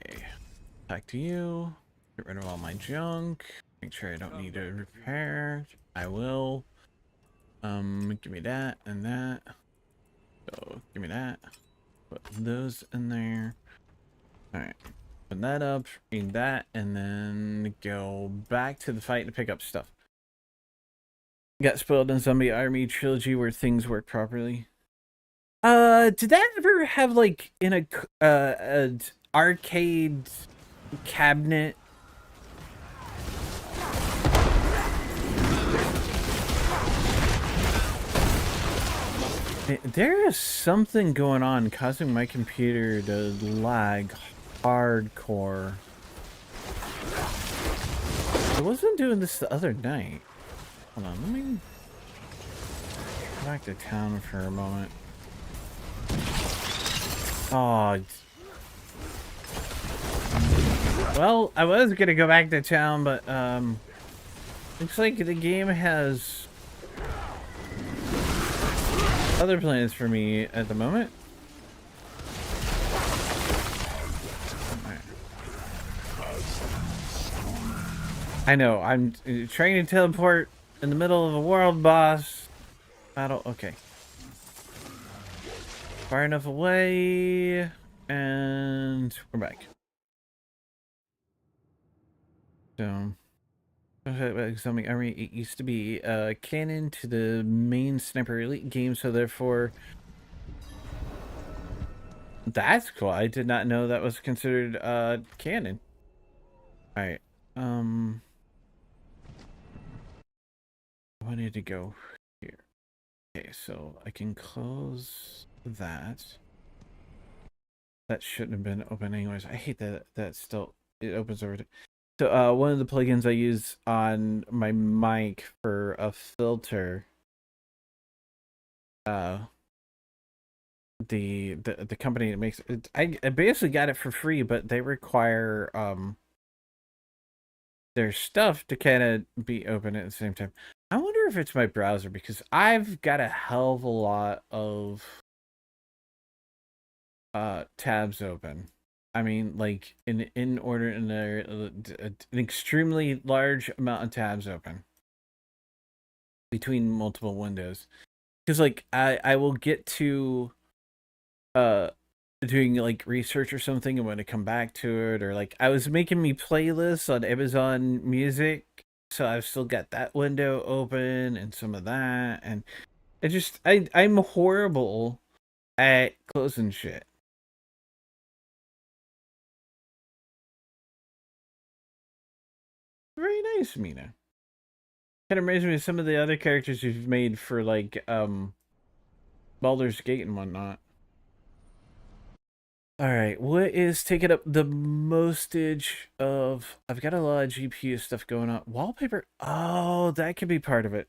Back to you. Get rid of all my junk. Make sure I don't need to repair. I will. Give me that and that. So give me that. Put those in there. Alright. Open that up, read that, and then go back to the fight to pick up stuff. Got spoiled in Zombie Army Trilogy where things work properly. Did that ever have like in a arcade cabinet? There is something going on causing my computer to lag hardcore. I wasn't doing this the other night. Hold on, let me go back to town for a moment. Oh. Well, I was gonna go back to town, but looks like the game has other plans for me at the moment. I know, I'm trying to teleport in the middle of a world boss battle. Okay. Far enough away, and we're back. So, Zombie Army, it used to be canon to the main Sniper Elite game, so therefore that's cool. I did not know that was considered canon. Alright. I wanted to go here. Okay, so I can close that. That shouldn't have been open anyways. I hate that still it opens over to. So one of the plugins I use on my mic for a filter, the company that makes it, I basically got it for free, but they require their stuff to kind of be open at the same time. I wonder if it's my browser because I've got a hell of a lot of tabs open. I mean, like in order in an extremely large amount of tabs open between multiple windows. Because like I will get to uh doing like research or something and want to come back to it, or like I was making me playlists on Amazon Music, so I've still got that window open and some of that, and I'm horrible at closing shit. Very nice, Mina. Kind of reminds me of some of the other characters you've made for like Baldur's Gate and whatnot. Alright, what is taking up the mostage of... I've got a lot of GPU stuff going on. Wallpaper? Oh, that could be part of it.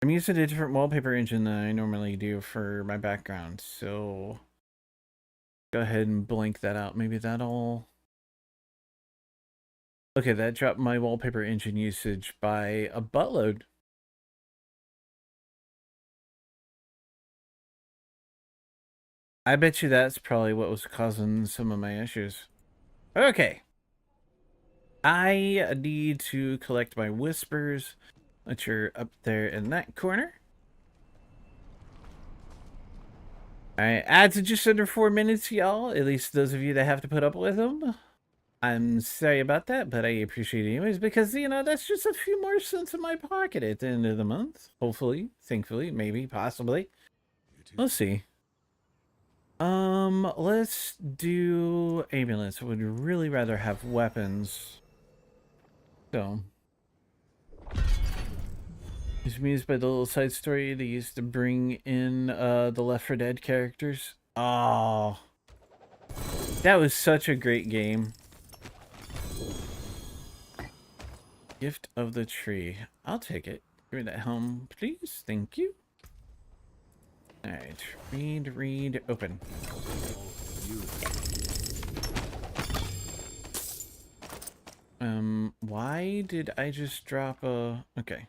I'm using a different wallpaper engine than I normally do for my background, so... Go ahead and blank that out. Maybe that'll... Okay, that dropped my wallpaper engine usage by a buttload. I bet you that's probably what was causing some of my issues. Okay. I need to collect my whispers, which are up there in that corner. Alright, adds just under 4 minutes, y'all. At least those of you that have to put up with them. I'm sorry about that, but I appreciate it anyways, because, you know, that's just a few more cents in my pocket at the end of the month. Hopefully, thankfully, maybe, possibly. We'll see. Let's do ambulance. I would really rather have weapons. So. It's amused by the little side story they used to bring in the Left 4 Dead characters. Oh, that was such a great game. Gift of the tree. I'll take it. Give me that helm, please. Thank you. Alright. Read, open. Why did I just drop a... Okay.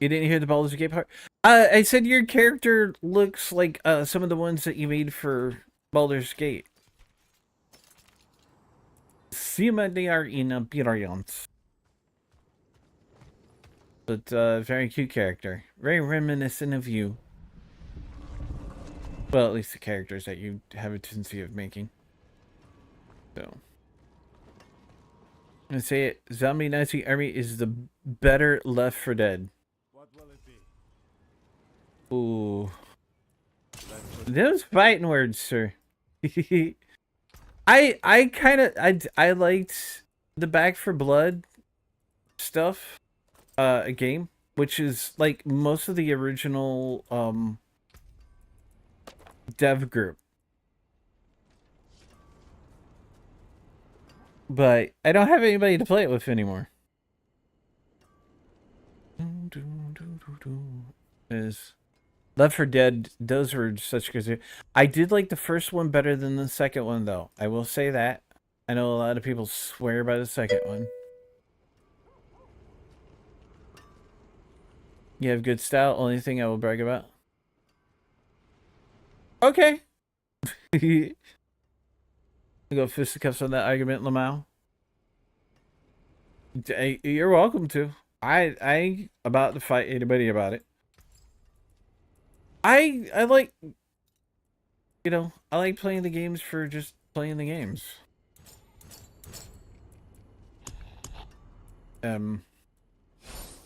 You didn't hear the Baldur's Gate part? I said your character looks like some of the ones that you made for Baldur's Gate. Sima de are inapiriant. But very cute character. Very reminiscent of you. Well, at least the characters that you have a tendency of making. So. I say it, Zombie Nazi Army is the better Left 4 Dead.
What will it be?
Ooh. Those fighting words, sir. I kind of I liked the Back 4 Blood stuff game, which is like most of the original dev group. But I don't have anybody to play it with anymore. Is Left 4 Dead, those were such good. I did like the first one better than the second one, though. I will say that. I know a lot of people swear by the second one. You have good style. Only thing I will brag about. Okay. I go fisticuffs on that argument, Lamau. You're welcome to. I ain't about to fight anybody about it. I like, you know, I like playing the games for just playing the games. I don't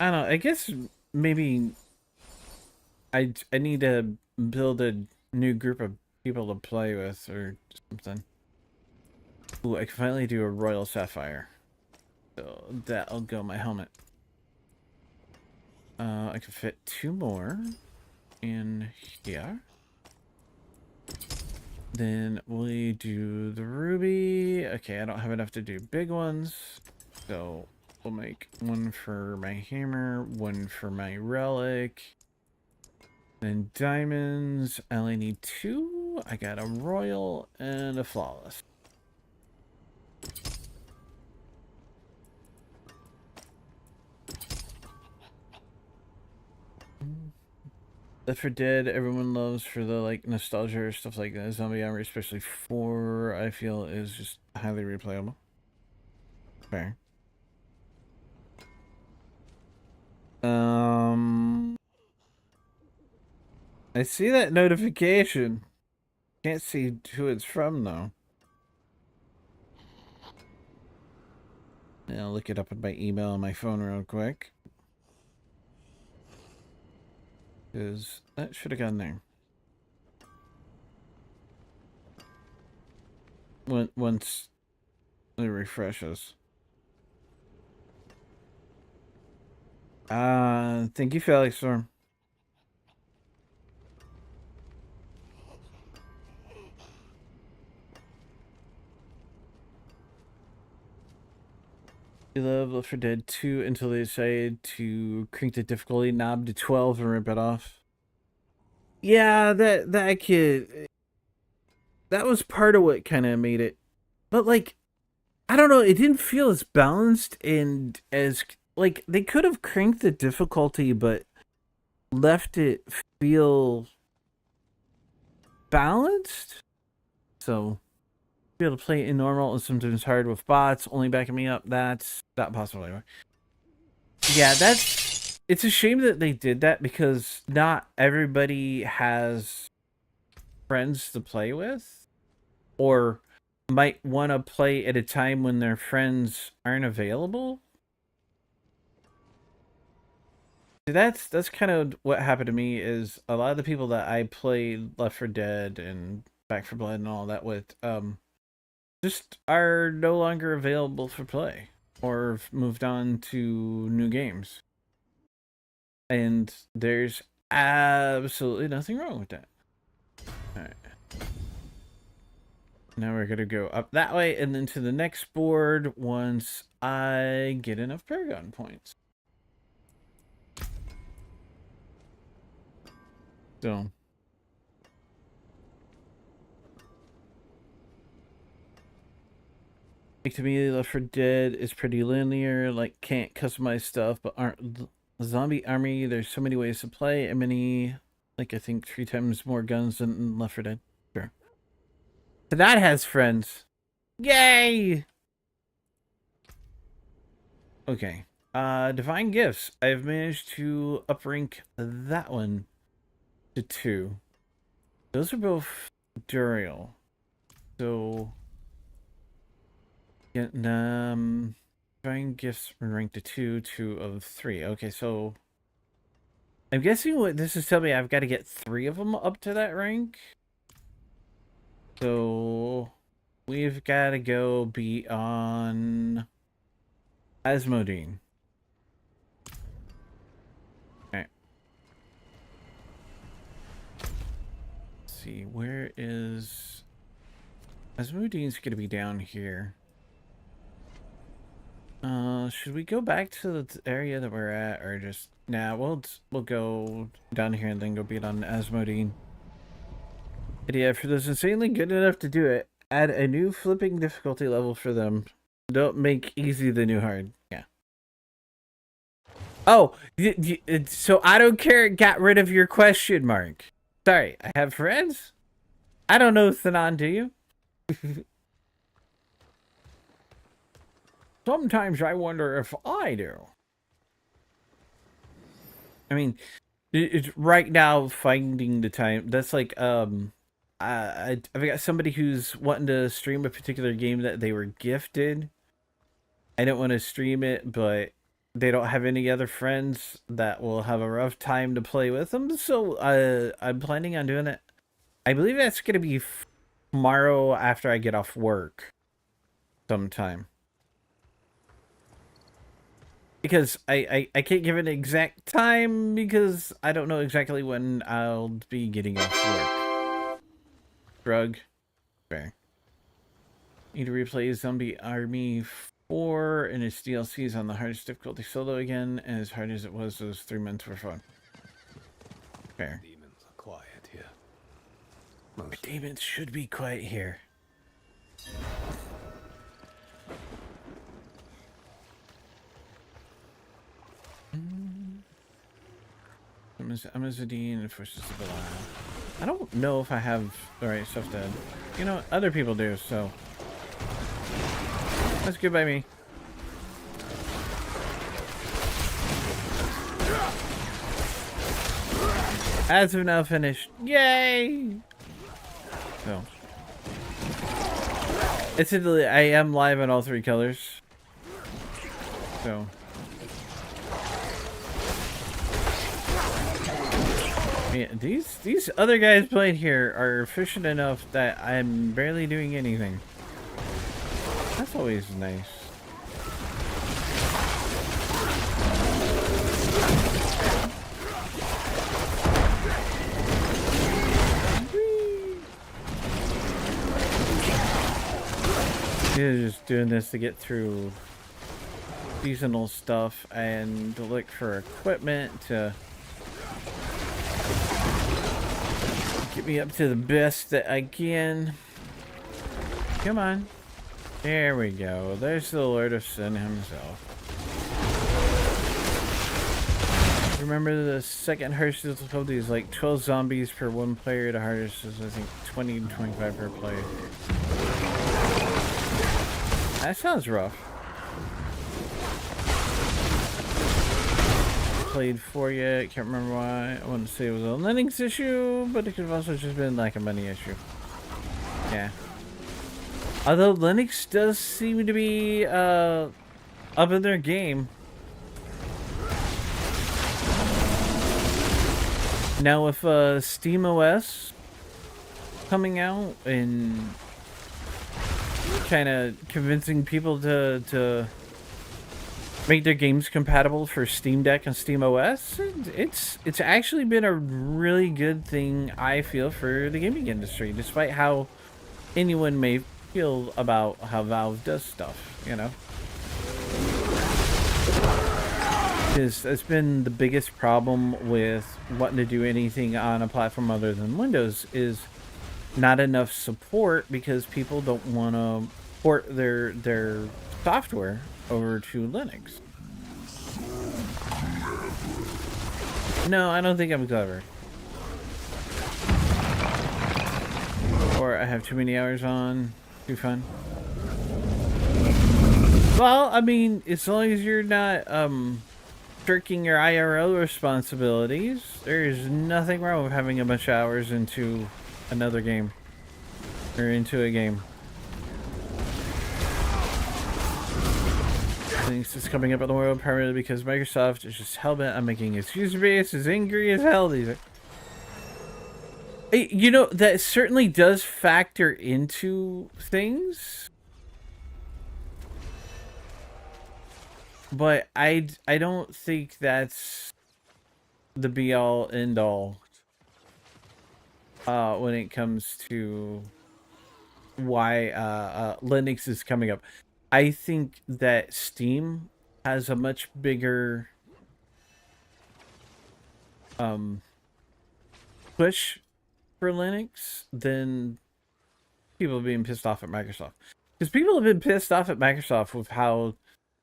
know. I guess maybe I need to build a new group of people to play with or something. Ooh, I can finally do a Royal Sapphire. So that'll go my helmet. I can fit 2 more in here. Then we do the ruby. Okay, I don't have enough to do big ones. So we'll make 1 for my hammer, 1 for my relic. Then diamonds. I only need 2. I got a royal and a flawless. Left 4 Dead, everyone loves for the like nostalgia or stuff like that. Zombie Armory, especially 4, I feel is just highly replayable. Fair. I see that notification. Can't see who it's from though. I'll look it up in my email on my phone real quick. Because that should have gone there. Once it refreshes. Thank you, Felix Storm. You love Left 4 Dead 2 until they decided to crank the difficulty knob to 12 and rip it off. Yeah, that kid. That was part of what kind of made it. But like, I don't know, it didn't feel as balanced and as like they could have cranked the difficulty but left it feel balanced. So be able to play it in normal and sometimes hard with bots, only backing me up. That's not possible anymore. Yeah, it's a shame that they did that because not everybody has friends to play with or might want to play at a time when their friends aren't available. That's kind of what happened to me is a lot of the people that I played Left 4 Dead and Back 4 Blood and all that with just are no longer available for play or have moved on to new games. And there's absolutely nothing wrong with that. Alright. Now we're going to go up that way and then to the next board once I get enough Paragon points. So. Like to me, Left 4 Dead is pretty linear, like can't customize stuff, but aren't Zombie Army, there's so many ways to play and many, like I think 3 times more guns than Left 4 Dead. Sure. So that has friends. Yay! Okay. Divine Gifts. I've managed to uprank that one to 2. Those are both Duriel. So yeah, Divine Gifts ranked to 2, 2 of 3. Okay, so I'm guessing what this is telling me I've got to get 3 of them up to that rank. So we've got to go be on Asmodine. Alright. Let's see, where is Asmodine's gonna be down here. Should we go back to the area that we're at or just nah, we'll go down here and then go beat on Asmodine. But yeah, for those insanely good enough to do it, add a new flipping difficulty level for them. Don't make easy the new hard. Yeah. Oh, so I don't care. Got rid of your question mark. Sorry, I have friends. I don't know Thanon, do you? Sometimes I wonder if I do. I mean, it's right now finding the time. That's like I've got somebody who's wanting to stream a particular game that they were gifted. I don't want to stream it, but they don't have any other friends that will have a rough time to play with them. So I'm planning on doing it. I believe that's going to be tomorrow after I get off work sometime. Because I can't give an exact time because I don't know exactly when I'll be getting off work. Drug. Fair. Need to replay Zombie Army 4 and its DLCs on the hardest difficulty solo again, and as hard as it was, those 3 months were fun. Fair.
Demons are quiet here.
Demons should be quiet here. Amazadine versus Belial. I don't know if I have the right stuff to... You know, other people do, so... That's good by me. As of now finished. Yay! So. Incidentally, I am live on all 3 colors. So. Yeah, these other guys playing here are efficient enough that I'm barely doing anything. That's always nice. Just doing this to get through seasonal stuff and to look for equipment to get me up to the best that I can. Come on. There we go. There's the Lord of Sin himself. Remember the second hardest difficulty is like 12 zombies per 1 player. The hardest is I think 20 to 25 per player. That sounds rough. Played 4 yet, can't remember why. I wouldn't say it was a Linux issue, but it could have also just been like a money issue. Yeah. Although Linux does seem to be up in their game. Now with SteamOS coming out and kind of convincing people to make their games compatible for Steam Deck and SteamOS, it's actually been a really good thing, I feel, for the gaming industry, despite how anyone may feel about how Valve does stuff, you know. Because that's been the biggest problem with wanting to do anything on a platform other than Windows is not enough support because people don't want to port their software over to Linux. No, I don't think I'm clever. Or I have too many hours on. Too fun. Well, I mean, as long as you're not shirking your IRL responsibilities, there's nothing wrong with having a bunch of hours into another game. Or into a game. Things that's coming up in the world primarily because Microsoft is just hell-bent on making its user base as angry as hell these are. You know, that certainly does factor into things. But I don't think that's the be-all, end-all when it comes to why Linux is coming up. I think that Steam has a much bigger push for Linux than people being pissed off at Microsoft. Because people have been pissed off at Microsoft with how...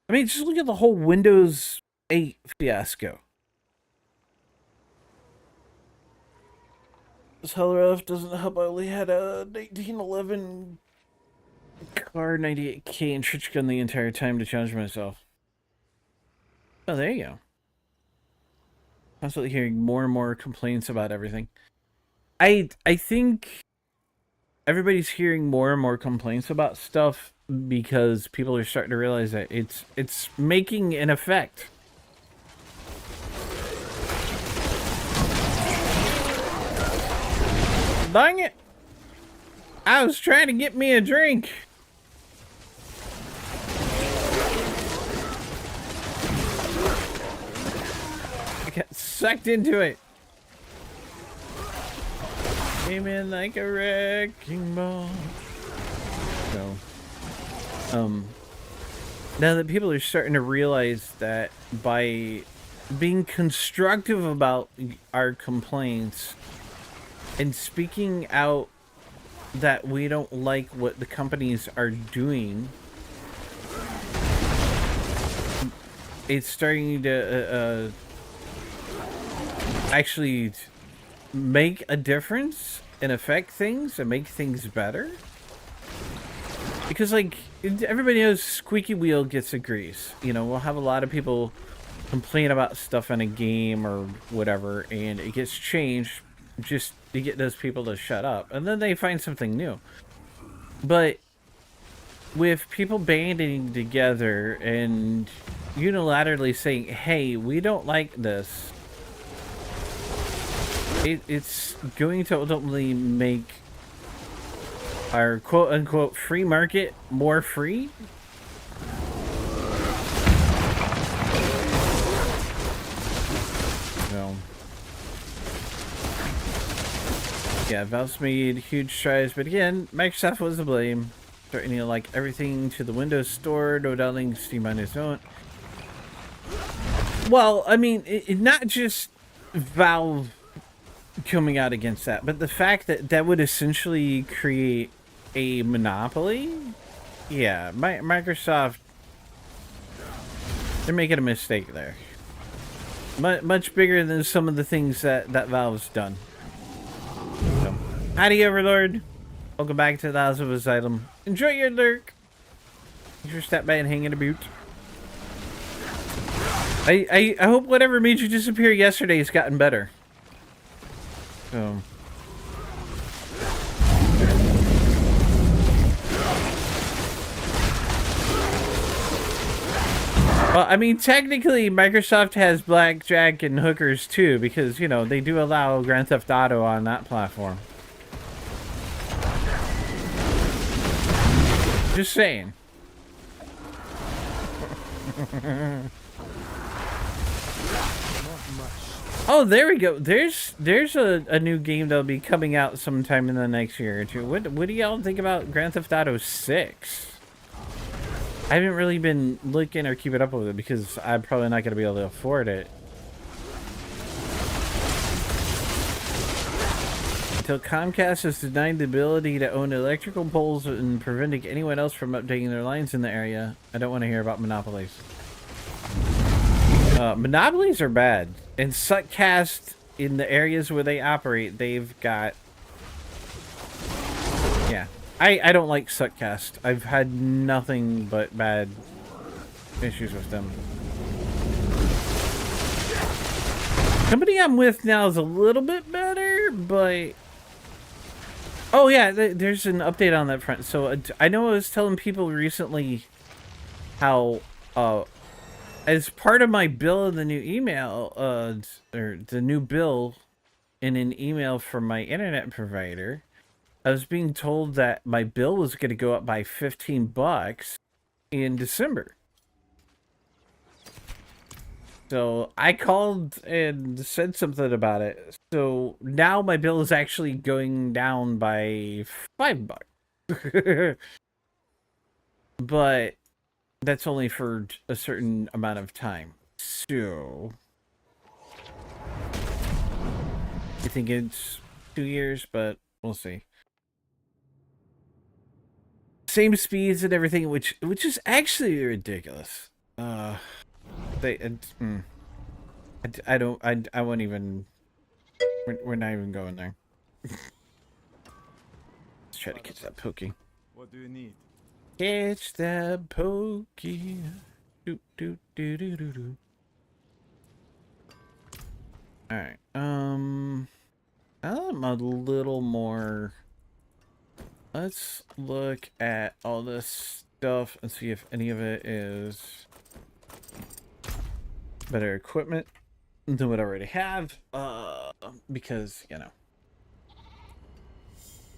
I mean, just look at the whole Windows 8 fiasco. This HellerF doesn't help. I only had a 1911 car 98K and Trish gun the entire time to challenge myself. Oh, there you go. Constantly hearing more and more complaints about everything. I think everybody's hearing more and more complaints about stuff because people are starting to realize that it's making an effect. Dang it! I was trying to get me a drink. I got sucked into it. Came in like a wrecking ball. So, now that people are starting to realize that by being constructive about our complaints and speaking out that we don't like what the companies are doing, it's starting to actually make a difference and affect things and make things better. Because, like, everybody knows squeaky wheel gets a grease. You know, we'll have a lot of people complain about stuff in a game or whatever, and it gets changed just to get those people to shut up. And then they find something new. But with people banding together and unilaterally saying, hey, we don't like this, it's going to ultimately make our quote-unquote free market more free. So, yeah, Valve's made huge strides, but again, Microsoft was to blame. Threatening to like everything to the Windows Store, no doubting Steam on its own. Well, I mean, not just Valve coming out against that, but the fact that that would essentially create a monopoly. Yeah, Microsoft, they're making a mistake there. Much bigger than some of the things that Valve's done. So, howdy, Overlord. Welcome back to the House of Asylum. Enjoy your lurk. Thanks for step by and hanging a boot. I hope whatever made you disappear yesterday has gotten better. So. Well, I mean, technically, Microsoft has blackjack and hookers too, because, you know, they do allow Grand Theft Auto on that platform. Just saying. Oh, there we go. There's a new game that'll be coming out sometime in the next year or two. What do y'all think about Grand Theft Auto 6? I haven't really been looking or keeping up with it because I'm probably not going to be able to afford it. Until Comcast has denied the ability to own electrical poles and preventing anyone else from updating their lines in the area, I don't want to hear about monopolies. Monopolies are bad. And Suckcast, in the areas where they operate, they've got... Yeah. I don't like Suckcast. I've had nothing but bad issues with them. Company I'm with now is a little bit better, but... Oh yeah, there's an update on that front. So I know I was telling people recently how as part of my bill in the new email, or the new bill in an email from my internet provider, I was being told that my bill was going to go up by $15 in December. So I called and said something about it. So now my bill is actually going down by $5. But that's only for a certain amount of time. So I think it's 2 years, but we'll see. Same speeds and everything, which is actually ridiculous. I won't even. We're not even going there. Let's try to catch that pokey.
What do you need?
Catch that pokey. Do do do do do do. All right. I'm a little more. Let's look at all this stuff and see if any of it is better equipment than what I already have. Because, you know.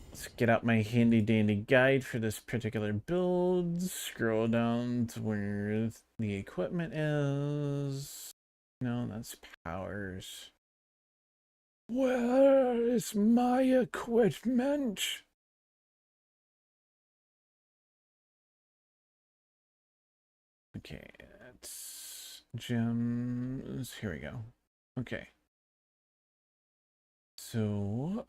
Let's get out my handy dandy guide for this particular build. Scroll down to where the equipment is. No, that's powers. Where is my equipment? Okay, it's gems. Here we go. Okay. So,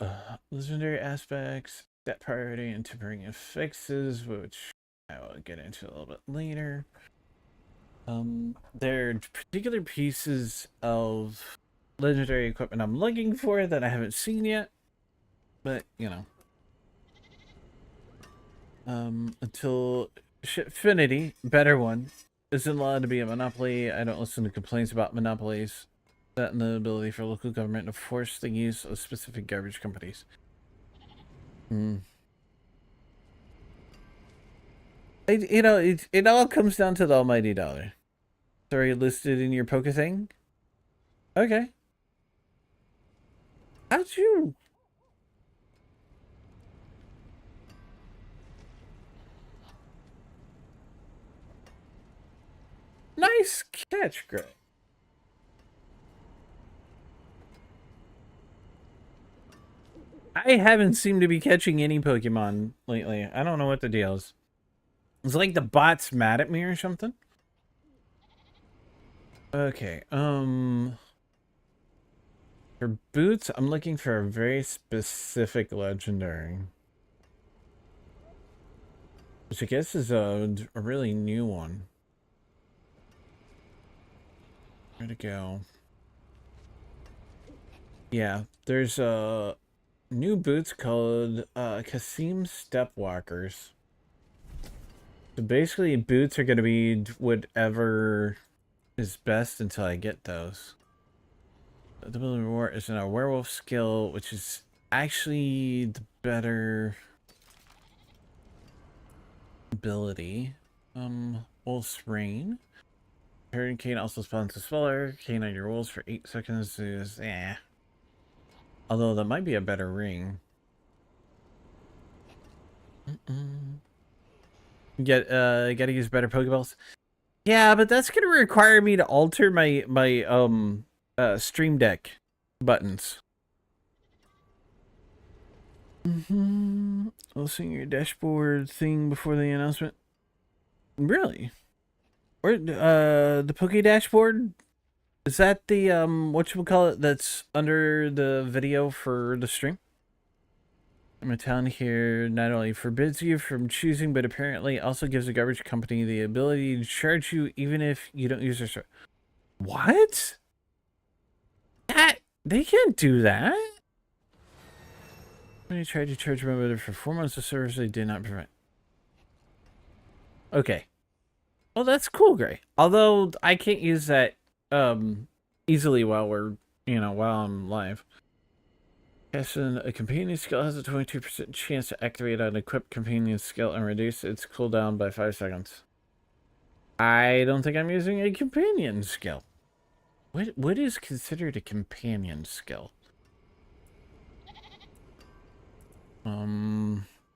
legendary aspects, that priority, and tempering fixes, which I will get into a little bit later. There are particular pieces of legendary equipment I'm looking for that I haven't seen yet. But, you know. Until Shipfinity, better one, isn't allowed to be a monopoly. I don't listen to complaints about monopolies. That and the ability for local government to force the use of specific garbage companies. It all comes down to the almighty dollar. Sorry, listed in your Poke thing? Okay. How'd you... Nice catch, Greg. I haven't seemed to be catching any Pokemon lately. I don't know what the deal is. It's like the bot's mad at me or something. Okay, for boots, I'm looking for a very specific legendary. Which I guess is a really new one. Where'd it go? Yeah, there's new boots called Kasim Stepwalkers. So basically, boots are going to be whatever is best until I get those. The ability reward is a werewolf skill, which is actually the better ability. Wolf's Rain. Hurricane also spawns a speller. Cane on your wolves for 8 seconds is although that might be a better ring. Gotta use better Pokeballs. Yeah, but that's gonna require me to alter my Stream Deck buttons. I'll see your dashboard thing before the announcement. Really? Where the Poke dashboard? Is that the whatchamacallit that's under the video for the stream? I'm a town here not only forbids you from choosing, but apparently also gives a garbage company the ability to charge you even if you don't use their service. What? They can't do that. When you tried to charge my for 4 months of service, they did not prevent. Okay. Well, that's cool, Gray. Although I can't use that easily while while I'm live. Casting a companion skill has a 22% chance to activate an equipped companion skill and reduce its cooldown by 5 seconds. I don't think I'm using a companion skill. What is considered a companion skill?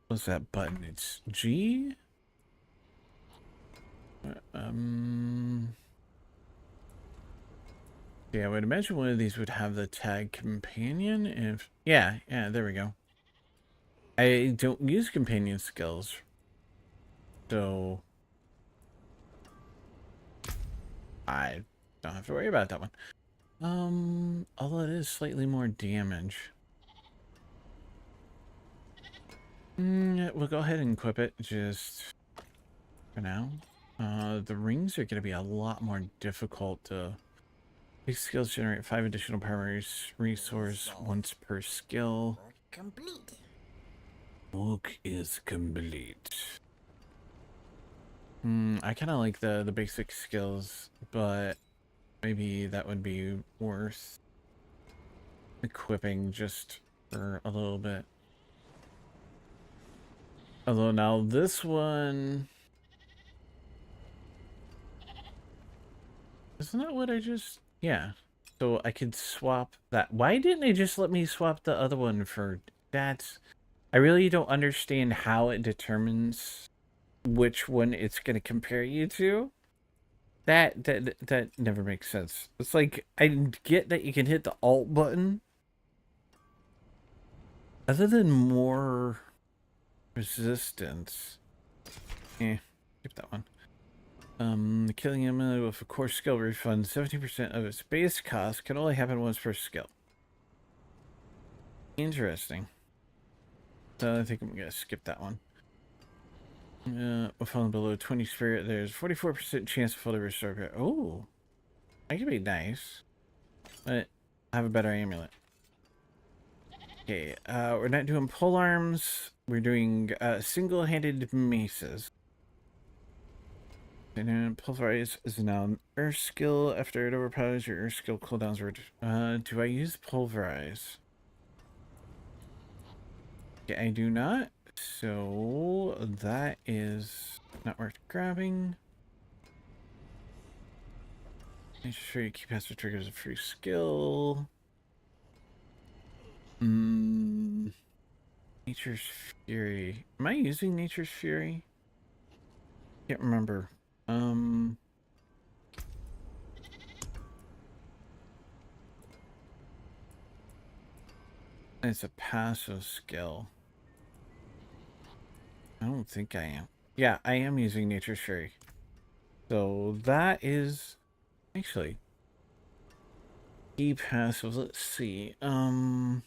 What's that button? It's G? Yeah, I would imagine one of these would have the tag companion if... Yeah, there we go. I don't use companion skills. So... I don't have to worry about that one. Although it is slightly more damage. We'll go ahead and equip it just for now. The rings are going to be a lot more difficult to... These skills generate 5 additional primary resource once per skill.
Complete.
Book is complete. I kind of like the basic skills, but maybe that would be worth equipping just for a little bit. Although now this one... Isn't that what I just... Yeah. So I could swap that. Why didn't they just let me swap the other one for that? I really don't understand how it determines which one it's going to compare you to. That never makes sense. It's like, I get that you can hit the alt button. Other than more resistance. Skip that one. Killing him with a core skill refund 70% of its base cost can only happen once per skill. Interesting. So I think I'm gonna skip that one. We'll fall below 20 spirit. There's 44% chance of fully restore. Oh, that could be nice. But have a better amulet. Okay, we're not doing pole arms. We're doing single-handed maces. And pulverize is now an earth skill. After it overpowers, your earth skill cooldowns are. Do I use pulverize? Yeah, I do not. So that is not worth grabbing. Make sure you keep passive triggers a free skill. Nature's Fury. Am I using Nature's Fury? Can't remember. It's a passive skill. I don't think I am. Yeah, I am using Nature's Fury. So that is actually key passive. Let's see. Yeah,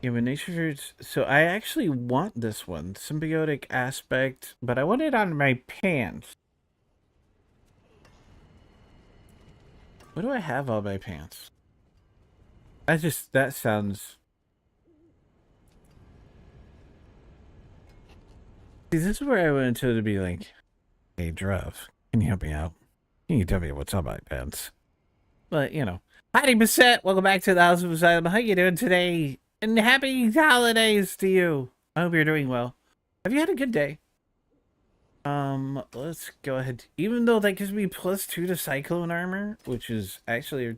but Nature's Fury. So I actually want this one, Symbiotic Aspect, but I want it on my pants. What do I have on my pants? That sounds... See, this is where I went to be like, hey, Drev, can you help me out? Can you tell me what's on my pants? But, you know. Howdy, Bissette! Welcome back to the House of Asylum. How you doing today? And happy holidays to you! I hope you're doing well. Have you had a good day? Let's go ahead. Even though that gives me +2 to Cyclone Armor, which is actually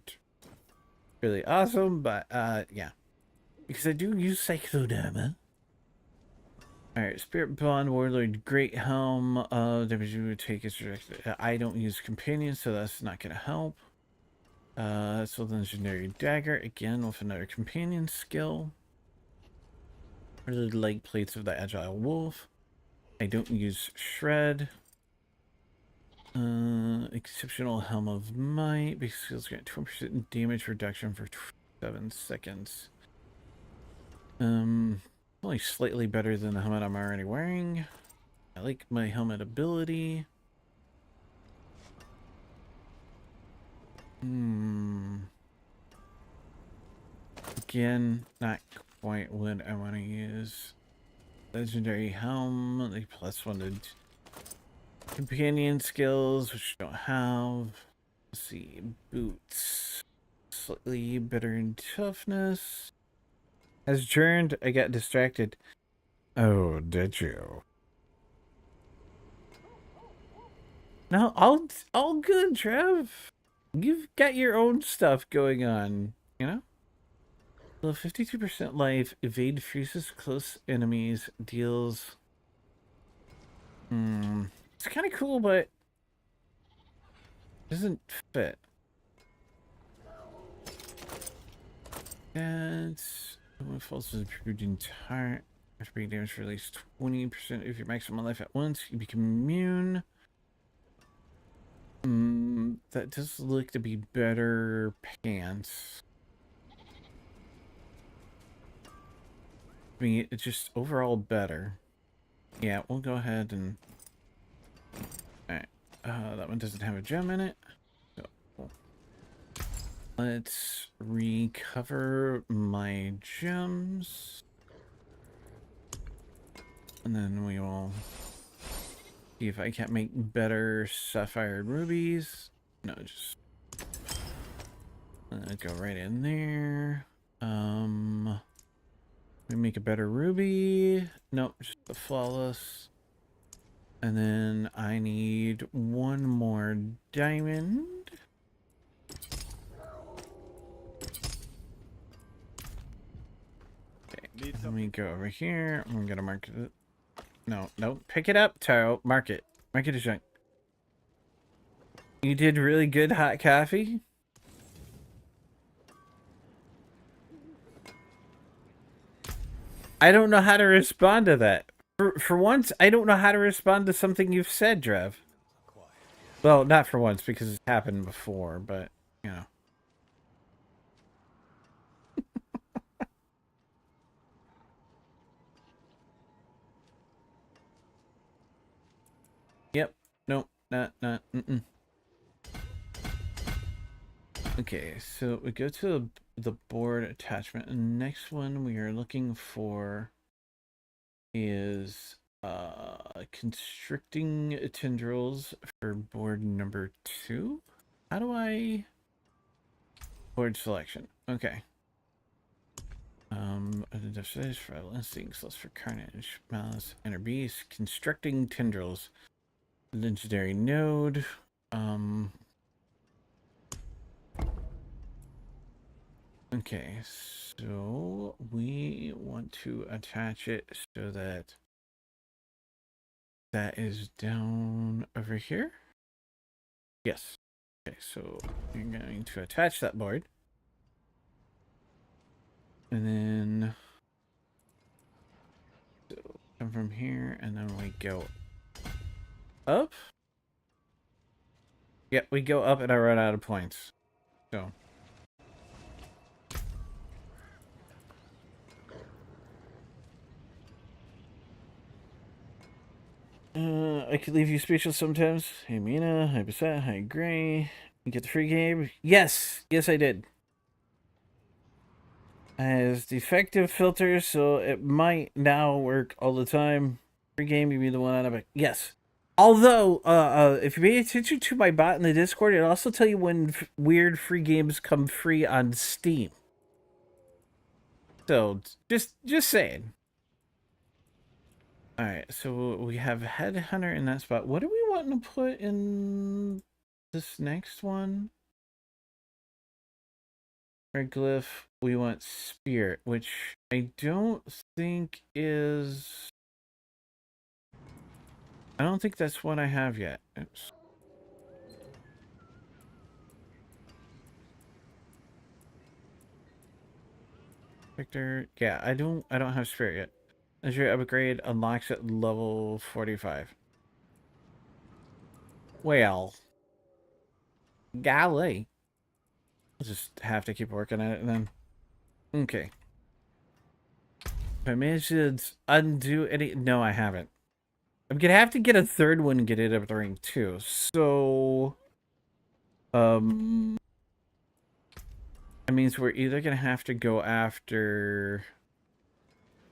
really awesome, but, yeah. Because I do use Cyclone Armor. Alright, Spirit Bond, Warlord, Great Helm, damage you would take is directed. I don't use Companion, so that's not gonna help. So Legendary Dagger, again with another Companion skill. Really like Plates of the Agile Wolf. I don't use Shred. Exceptional Helm of Might, because skills get 20% damage reduction for 7 seconds. Only slightly better than the helmet I'm already wearing. I like my helmet ability. Again, not quite what I want to use. Legendary Helm, the +1 to companion skills, which I don't have. Let's see, boots. Slightly better in toughness. As turned, I got distracted. Oh, did you? No, all good, Trev. You've got your own stuff going on, you know? Well, 52% life, evade freezes close enemies, deals... It's kind of cool, but... doesn't fit. That's... When falls is improved entire... After being damaged for at least 20% of your maximum life at once, you become immune. That does look to be better pants. I mean, it's just overall better. Yeah, we'll go ahead and... Alright. That one doesn't have a gem in it. So, cool. Let's recover my gems. And then we will see if I can't make better sapphire rubies. No, just go right in there. We make a better ruby. Nope, just the flawless. And then I need one more diamond. Okay, let me go over here. I'm gonna mark it. No, pick it up, Taro. Mark it. Mark it as junk. You did really good, hot coffee. I don't know how to respond to that. For once, I don't know how to respond to something you've said, Drev. Well, not for once, because it's happened before, but, you know. Yep. Nope. Not. Okay, so we go to the board attachment, and next one we are looking for is constricting tendrils for board number 2. How do I board selection? Okay. Rival instincts, lust for carnage, malice, inner beast, constricting tendrils, legendary node. Okay, so we want to attach it so that that is down over here. Yes. Okay, so you're going to attach that board. And then so come from here, and then we go up. Yeah, we go up, and I run out of points. So. I could leave you speechless sometimes. Hey, Mina. Hi, Basset. Hi, Gray. You get the free game? Yes. Yes, I did. Has defective filters, so it might now work all the time. Free game, you mean the one out of it? Yes. Although, if you pay attention to my bot in the Discord, it'll also tell you when weird free games come free on Steam. So, just saying. Alright, so we have Headhunter in that spot. What do we want to put in this next one? Red Glyph, we want Spirit, which I don't think is... I don't think that's what I have yet. Oops. Victor, yeah, I don't have Spirit yet. As your upgrade unlocks at level 45. Well, golly. I'll just have to keep working at it then. Okay. If I managed to undo any... No, I haven't. I'm gonna have to get a third one and get it up to rank 2. So... That means we're either gonna have to go after...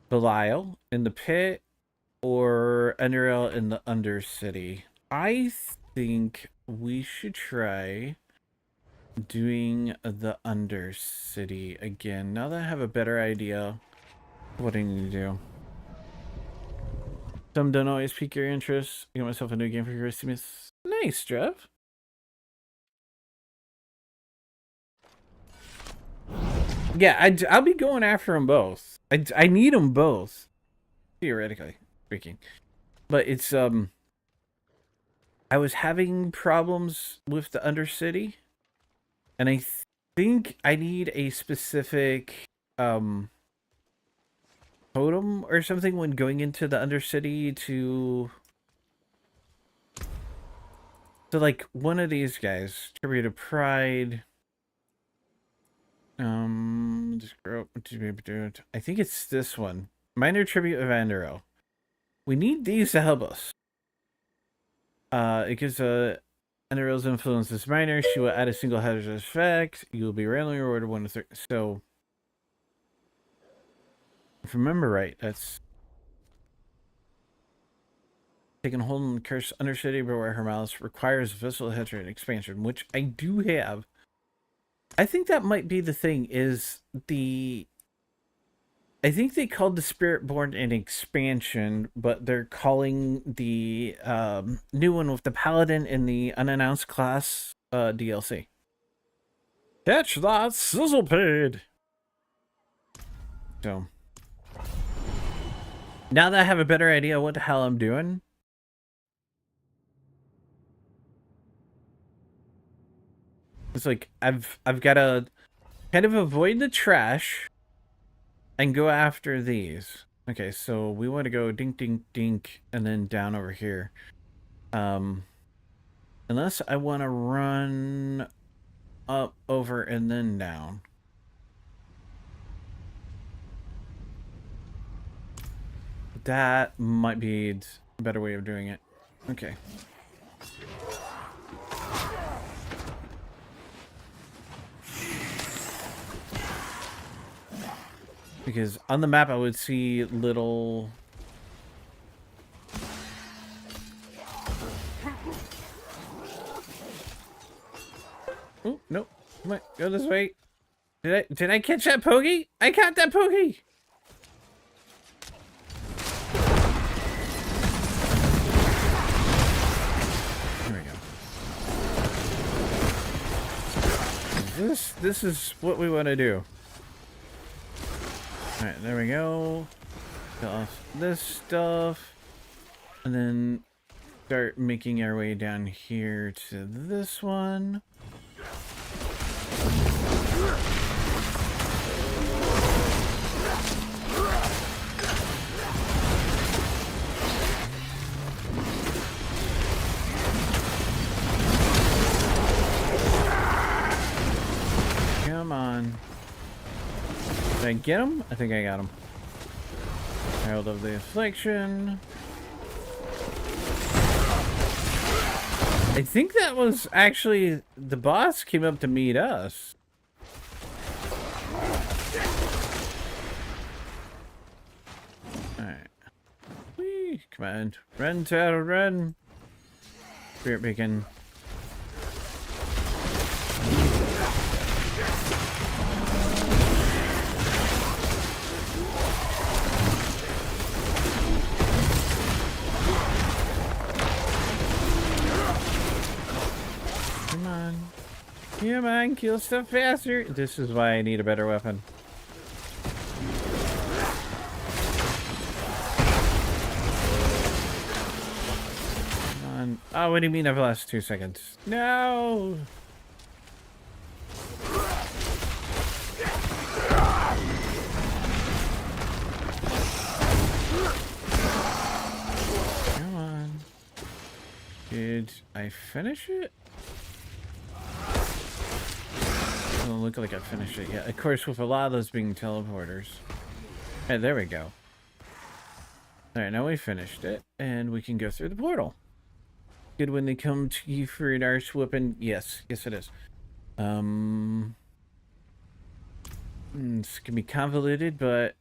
Belial in the pit or Underel in the Undercity. I think we should try doing the Undercity again. Now that I have a better idea what I need to do. Some don't always pique your interest. I got myself a new game for Christmas. Nice, Trev. Yeah, I'll be going after them both. I need them both, theoretically speaking. But it's I was having problems with the Undercity, and I think I need a specific totem or something when going into the Undercity to like one of these guys, Tribute of Pride. Just grow up. I think it's this one. Minor Tribute of Andero. We need these to help us. It gives Andero's influence is minor. She will add a single hazardous effect. You will be randomly rewarded 1 to 3. So, if I remember right, that's taking hold on Curse Undercity, but where her malice requires Visceral Hatred expansion, which I do have. I think that might be the thing, is the... I think they called the Spiritborn an expansion, but they're calling the new one with the Paladin in the unannounced class DLC. Catch that Sizzlepade! So, now that I have a better idea what the hell I'm doing, it's like I've got to kind of avoid the trash and go after these. Okay, so we want to go dink, dink, dink, and then down over here. Unless I want to run up, over, and then down. That might be a better way of doing it. Okay. Because on the map I would see little... Oh, no. Come on, go this way. Did I catch that pokey? I caught that pokey! Here we go. This is what we want to do. Alright, there we go. Kill off this stuff. And then start making our way down here to this one. Come on. Did I get him? I think I got him. Herald of the Affliction. I think that was actually the boss came up to meet us. Alright. Whee! Come on. Run, Turtle, run! Spirit Beacon. Come on, kill stuff faster. This is why I need a better weapon. Come on. Oh, what do you mean I've lost 2 seconds? No! Come on. Did I finish it? Doesn't look like I finished it yet. Of course, with a lot of those being teleporters. Hey, there we go. Alright, now we finished it, and we can go through the portal. Good when they come to you for an arch weapon. Yes, yes it is. It's gonna be convoluted, but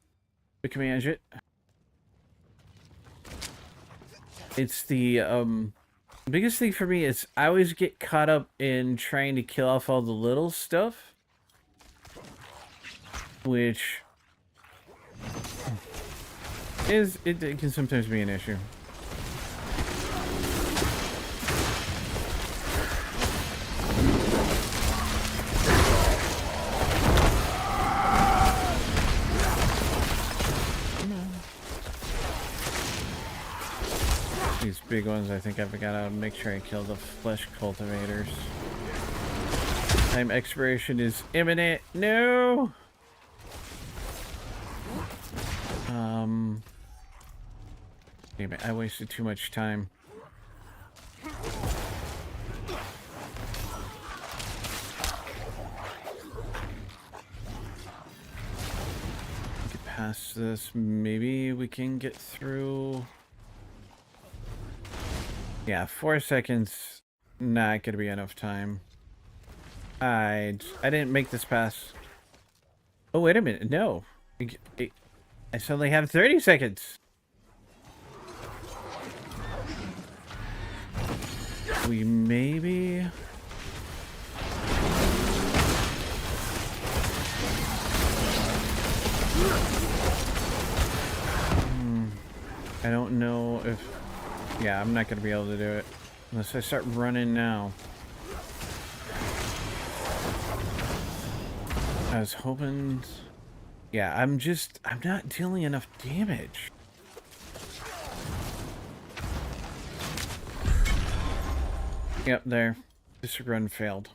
we can manage it. It's the biggest thing for me is I always get caught up in trying to kill off all the little stuff. Which is, it can sometimes be an issue. These big ones, I think I've got to make sure I kill the flesh cultivators. Time expiration is imminent. No! Damn it, I wasted too much time. Get past this, maybe we can get through. Yeah, 4 seconds, not gonna be enough time. I didn't make this pass. Oh, wait a minute, no. I suddenly have 30 seconds. We maybe... I don't know if... Yeah, I'm not going to be able to do it. Unless I start running now. I was hoping... Yeah, I'm not dealing enough damage. Yep, there. This run failed.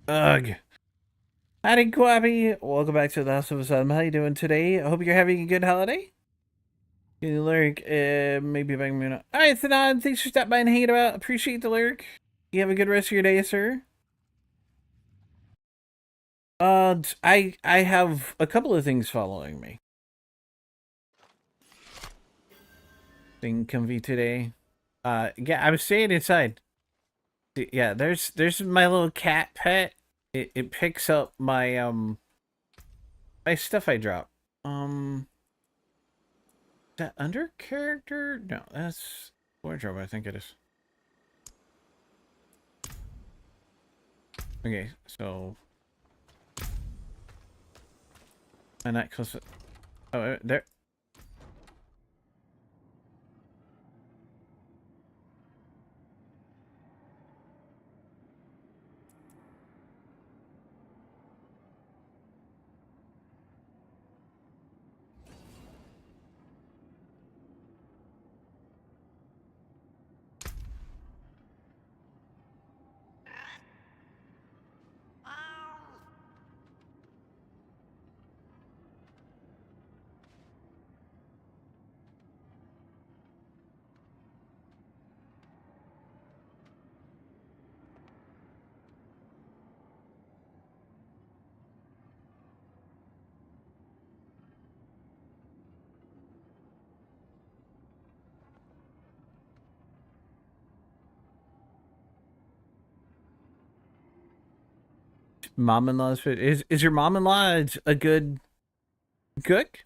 Ugh. Howdy, Quappy. Welcome back to the House of Asylum. How you doing today? I hope you're having a good holiday. You lyric, maybe if I can... Alright, Thanon, thanks for stopping by and hanging about. Appreciate the lyric. You have a good rest of your day, sir. I have a couple of things following me. Being comfy today. Yeah, I'm staying inside. Yeah, there's my little cat pet. It picks up my my stuff I drop. Is that under character? No, that's wardrobe, I think it is. Okay, so and that close. Oh, there. Mom-in-law's food. Is your mom-in-law a good cook?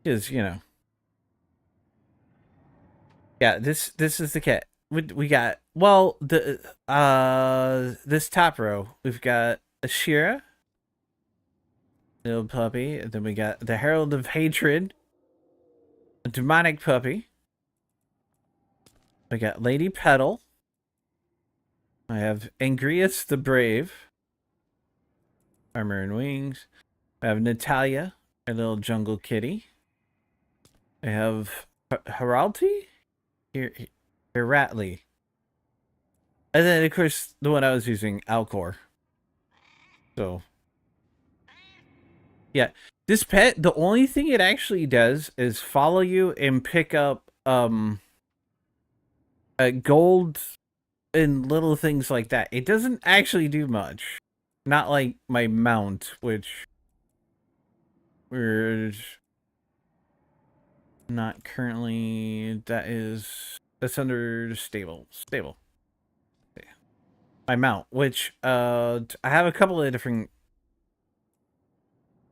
Because yeah. This is the cat. We got this top row. We've got a Shira, little puppy. And then we got the Herald of Hatred, a demonic puppy. We got Lady Petal. I have Angrius the Brave. Armor and Wings. I have Natalia, our little jungle kitty. I have Heralty? Heratley. And then, of course, the one I was using, Alcor. So, yeah. This pet, the only thing it actually does is follow you and pick up gold and little things like that. It doesn't actually do much. Not like my mount, which we're not currently. That's under stable. Okay. My mount, which I have a couple of different.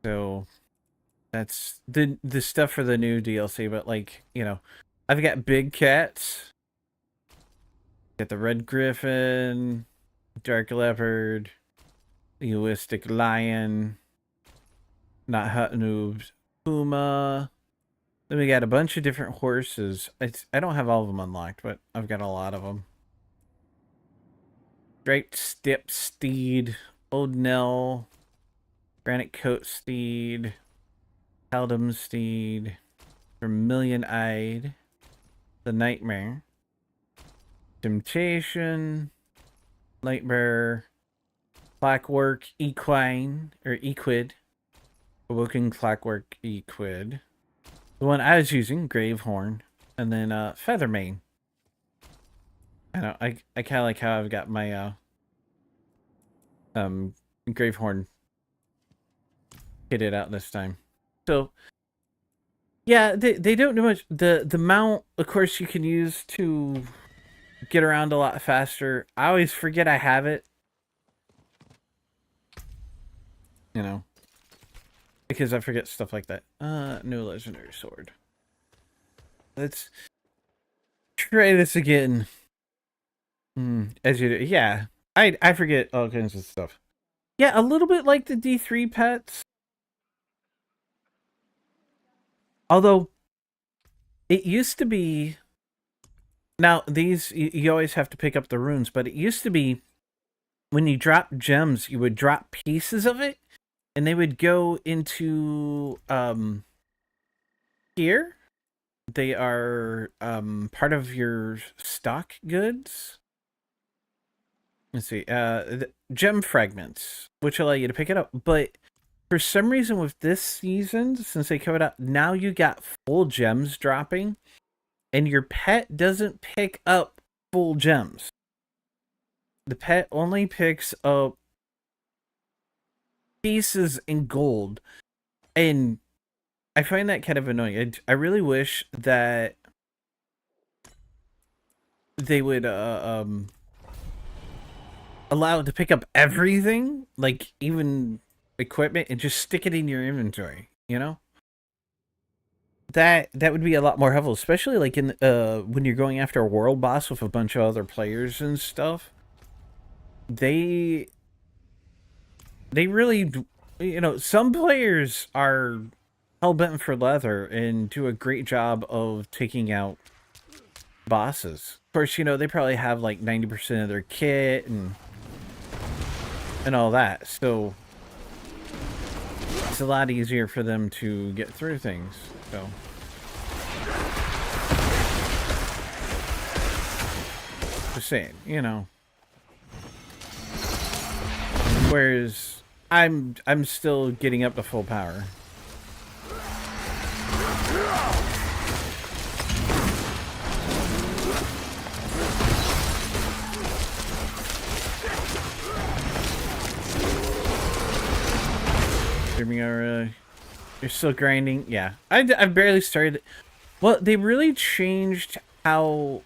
So that's the stuff for the new DLC, but like, I've got big cats. Got the red griffin, dark leopard, egoistic lion, not hut noobs, puma. Then we got a bunch of different horses. I don't have all of them unlocked, but I've got a lot of them. Striped Stip Steed, Old Nell, Granite Coat Steed, Kaldum Steed, Vermilion Eyed, the Nightmare, Temptation, Lightbearer, Clockwork Equine, or Equid, Awoken Clockwork Equid, the one I was using, Gravehorn, and then Feathermane. I know, I kind of like how I've got my Gravehorn kitted out this time. So yeah, they don't do much. The mount, of course, you can use to get around a lot faster. I always forget I have it. Because I forget stuff like that. No legendary sword. Let's try this again. As you do. Yeah. I forget all kinds of stuff. Yeah, a little bit like the D3 pets. Although, it used to be... Now, these, you always have to pick up the runes, but it used to be when you drop gems, you would drop pieces of it, and they would go into, here. They are, part of your stock goods. Let's see, gem fragments, which allow you to pick it up, but for some reason with this season, since they covered out, now you got full gems dropping, and your pet doesn't pick up full gems. The pet only picks up pieces in gold, and I find that kind of annoying. I really wish that they would allow it to pick up everything, like even equipment and just stick it in your inventory, you know? That would be a lot more helpful, especially like in when you're going after a world boss with a bunch of other players and stuff. They really, you know, some players are hell-bent for leather and do a great job of taking out bosses. Of course, you know, they probably have like 90% of their kit and all that, so it's a lot easier for them to get through things, so. Just saying, you know. Whereas I'm still getting up to full power. You're still grinding? Yeah. I've barely started. Well, they really changed how